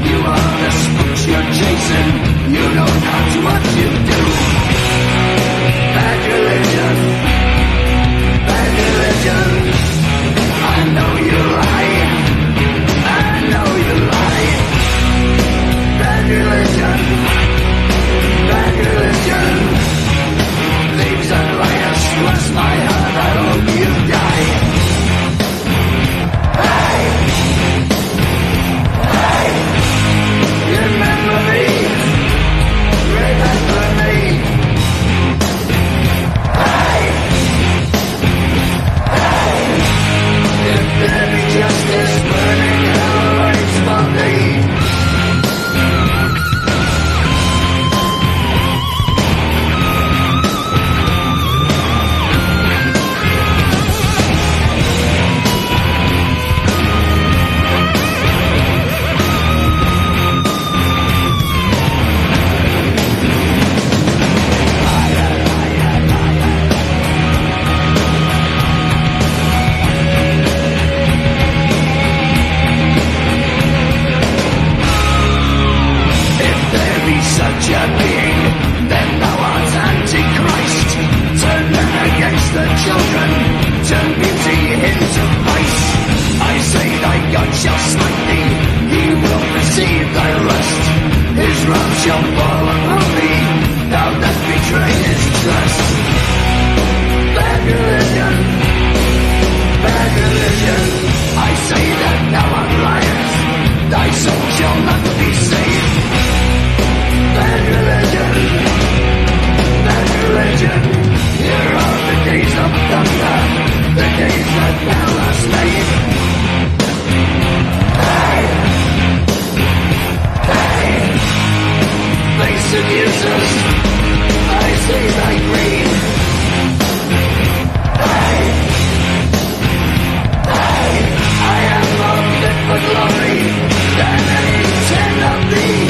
You are the spooks you're chasing, you know not what you do. Bad religion, bad religion. I know you lie, I know you lie. Bad religion, bad religion. Leaves and riots, bless my heart, I hope you die. Hey, hey, remember me, remember me. Hey, hey, if there be justice, burning hell waits for me. Such a being, then thou art Antichrist. Turn men against the children, turn beauty into vice. I say thy God shall smite thee, he will receive thy lust. His wrath shall fall upon thee, thou that betray his trust. Bad religion, bad religion. I say that thou art liars, thy soul shall not be saved. Bad religion, bad religion. Here are the days of thunder, the days that thou hast made. Hey, hey, they seduce us, I see thy greed. Hey, hey, I am more fit for glory than any 10 of thee.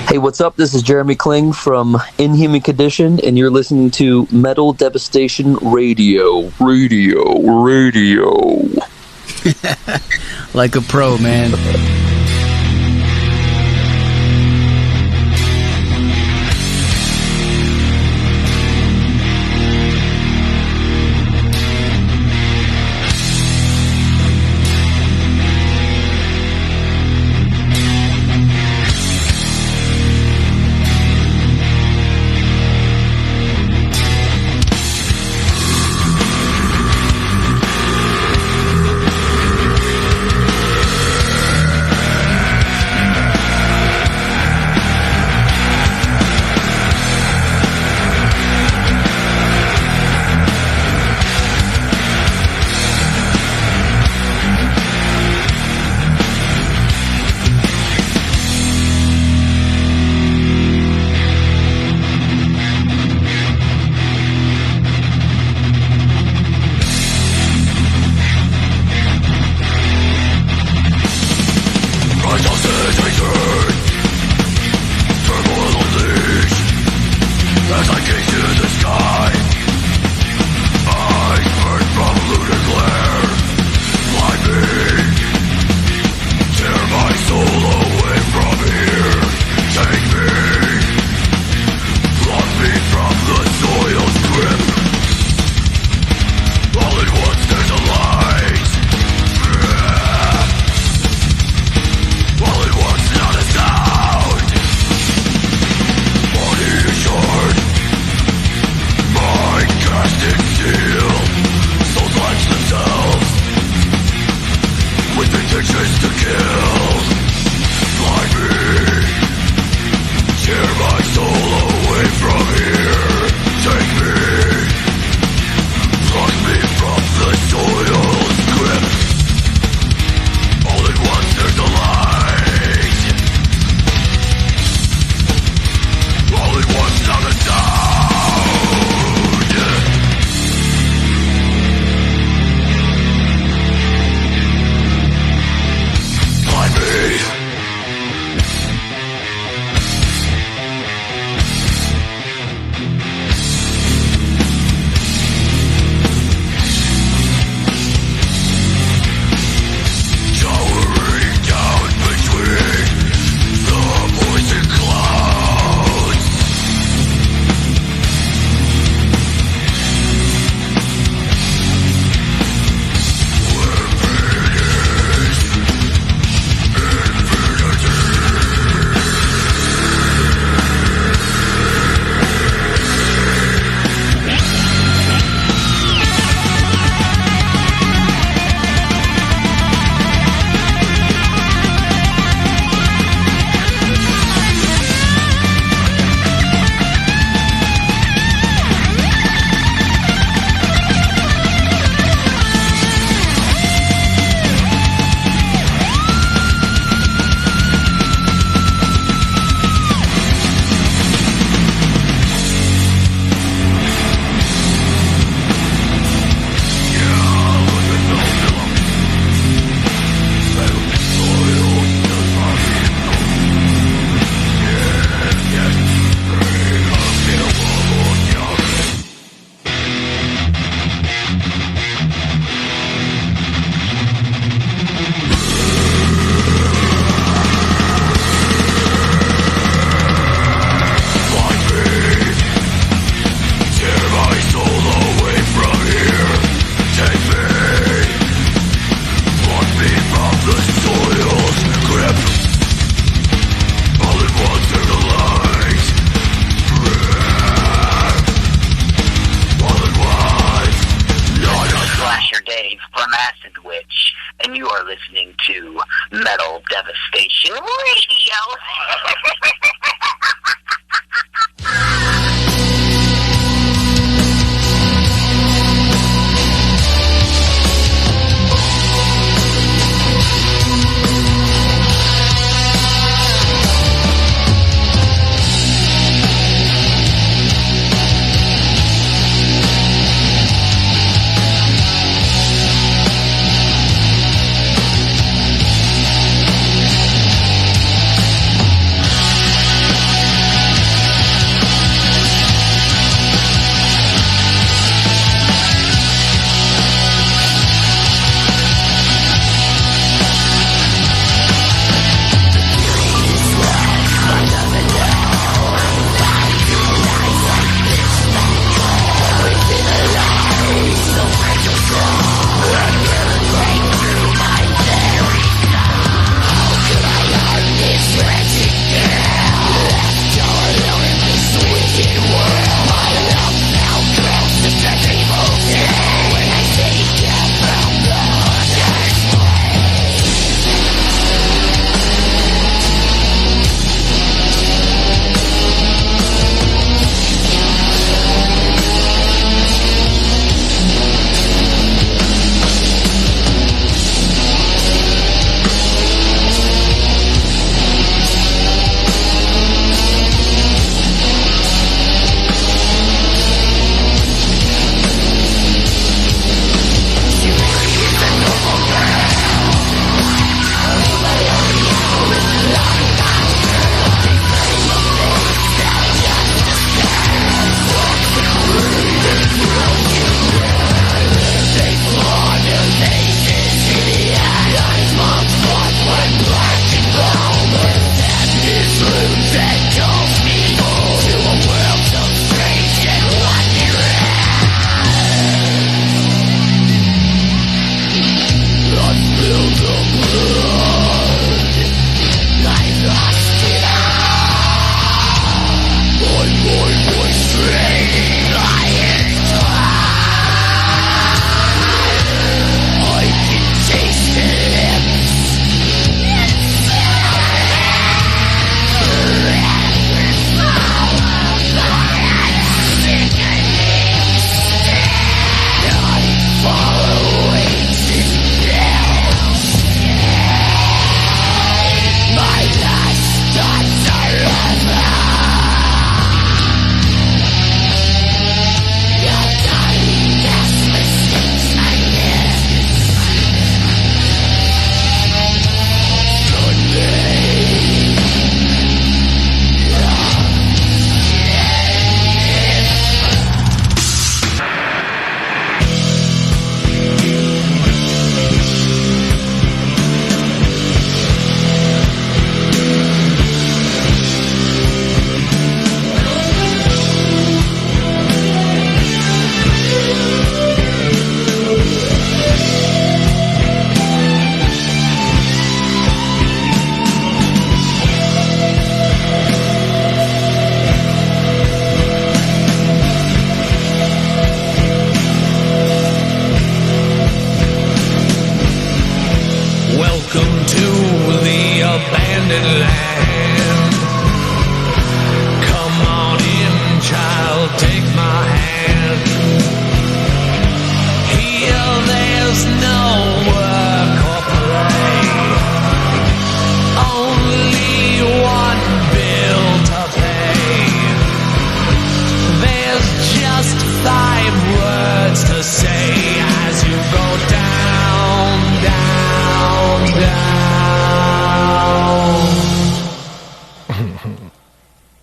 Hey, what's up? This is Jeremy Kling from Inhuman Condition, and you're listening to Metal Devastation Radio. Radio. Like a pro, man. and you are listening to Metal Devastation Radio.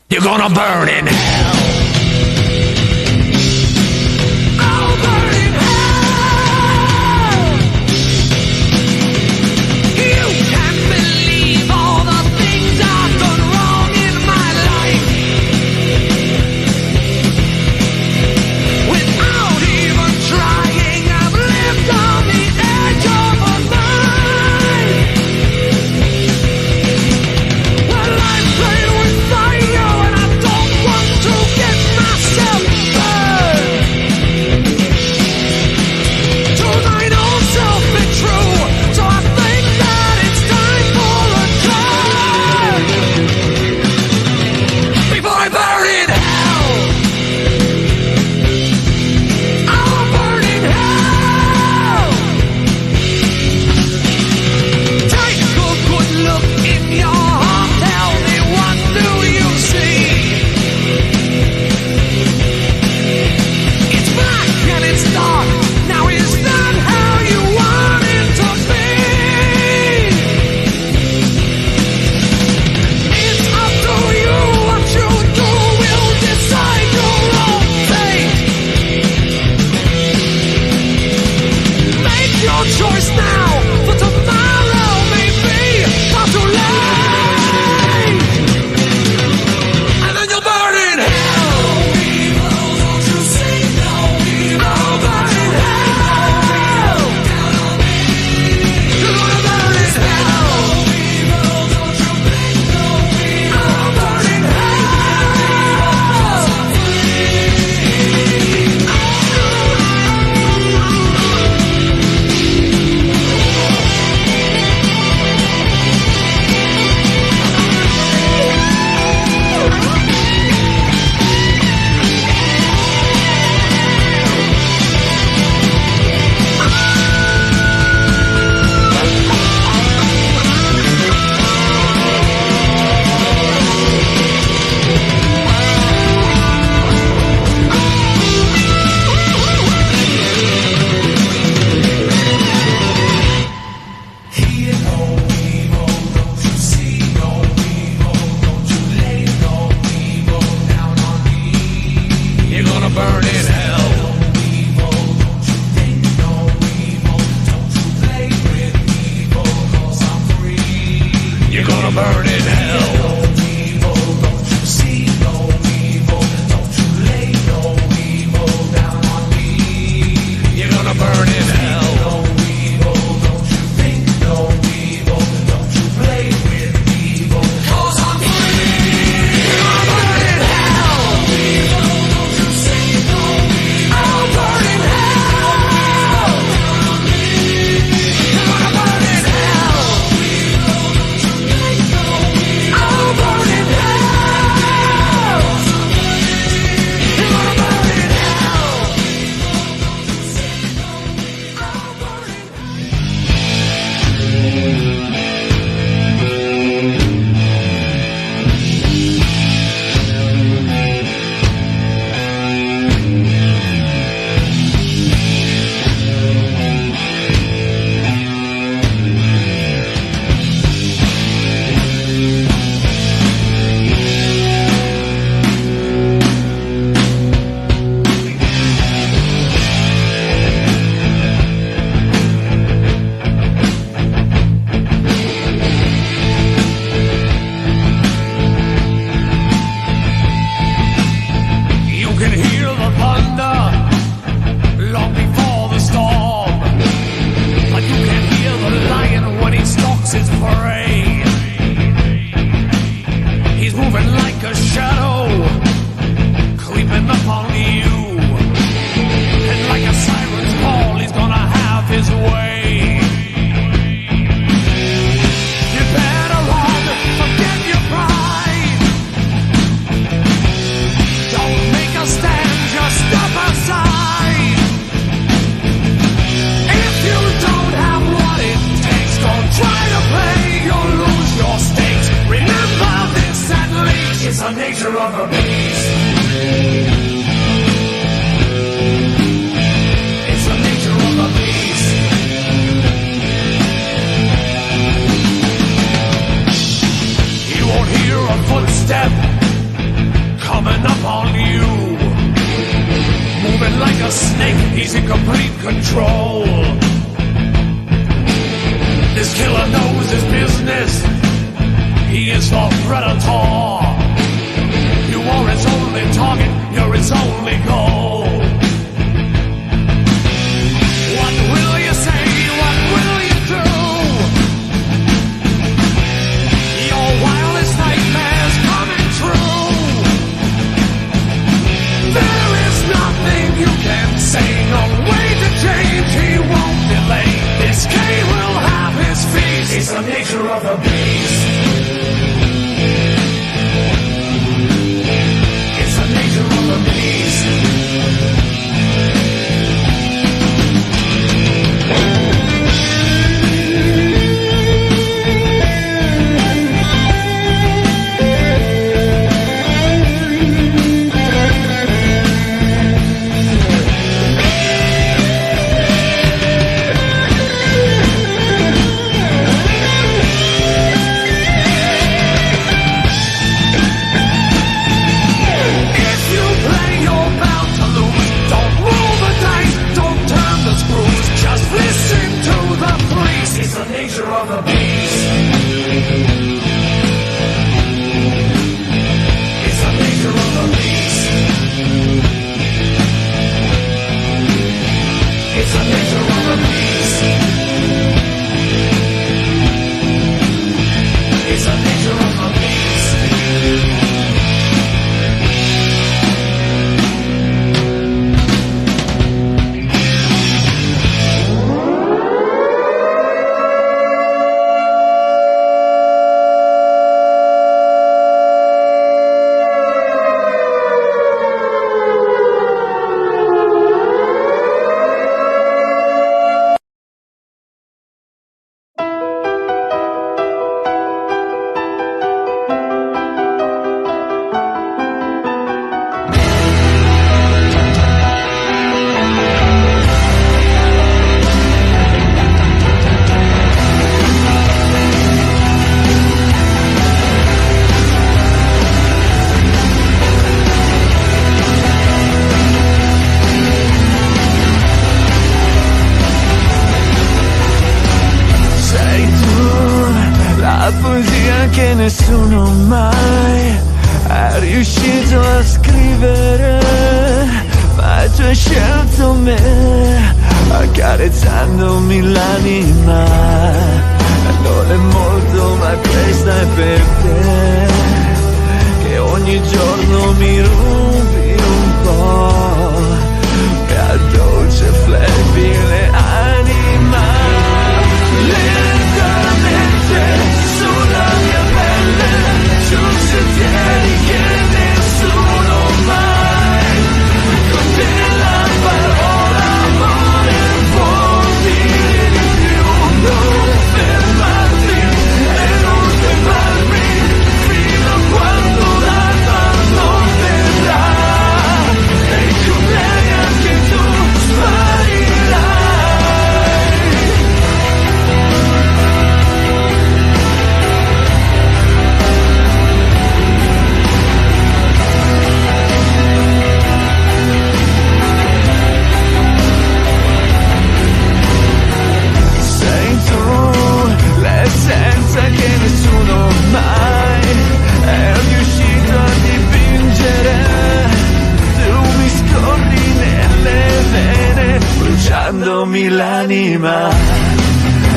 You're gonna burn in hell. I'll burn in hell. You can't believe all the things I've done wrong in my life. Without even trying, I've lived on the edge of a knife. Well, I played with fire and I don't want to burn in hell. Burn in hell. No evil, don't you think no evil, don't you play with evil. 'Cause I'm free. I'll burn in hell. No evil, don't you say no evil. I'll burn in hell. I'll burn in hell. I'll burn in hell. I'll burn in hell. che nessuno mai è riuscito a scrivere, ma tu hai scelto me, accarezzandomi l'anima. Non è molto, ma questa è per te, che ogni giorno mi rubi un po', mia dolce flebile anima. Lentamente sulla mia pelle, su sentieri che nessuno mai, con te la parola amore può dire di più. Non fermarti e non fermarmi fino a quando l'alba non verrà, e con lei anche tu sparirai. Sei tu l'essenza che nessuno mai è riuscito a dipingere. Tu mi scorri nelle vene, bruciandomi l'anima.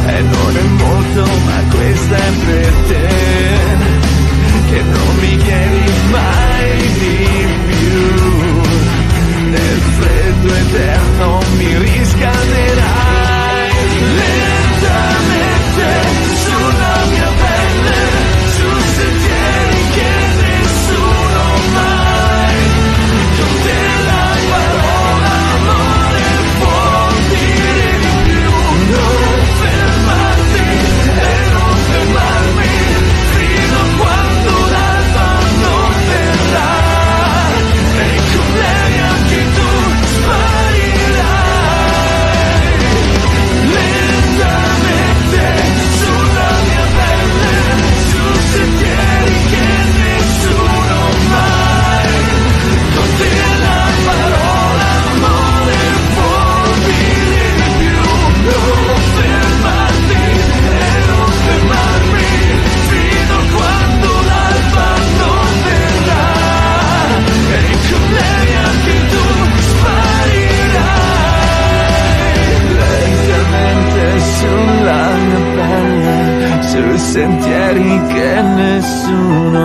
E non è molto, ma questa è per te, che non mi chiedi mai di più. Nel freddo eterno mi riscalderai. Lentamente sulla mia pelle, su sentieri che nessuno mai, con te la parola amore può dire di più. Non fermarti e non fermarmi fino a quando l'alba non verrà, e con lei anche tu sparirai. Lentamente sulla mia pelle, su sentieri che nessuno mai, con te la parola amore può dire di più. Non fermarti e non fermarmi fino a quando l'alba non verrà, e con lei anche tu sparirai. Lentamente sulla mia pelle, su sentieri che nessuno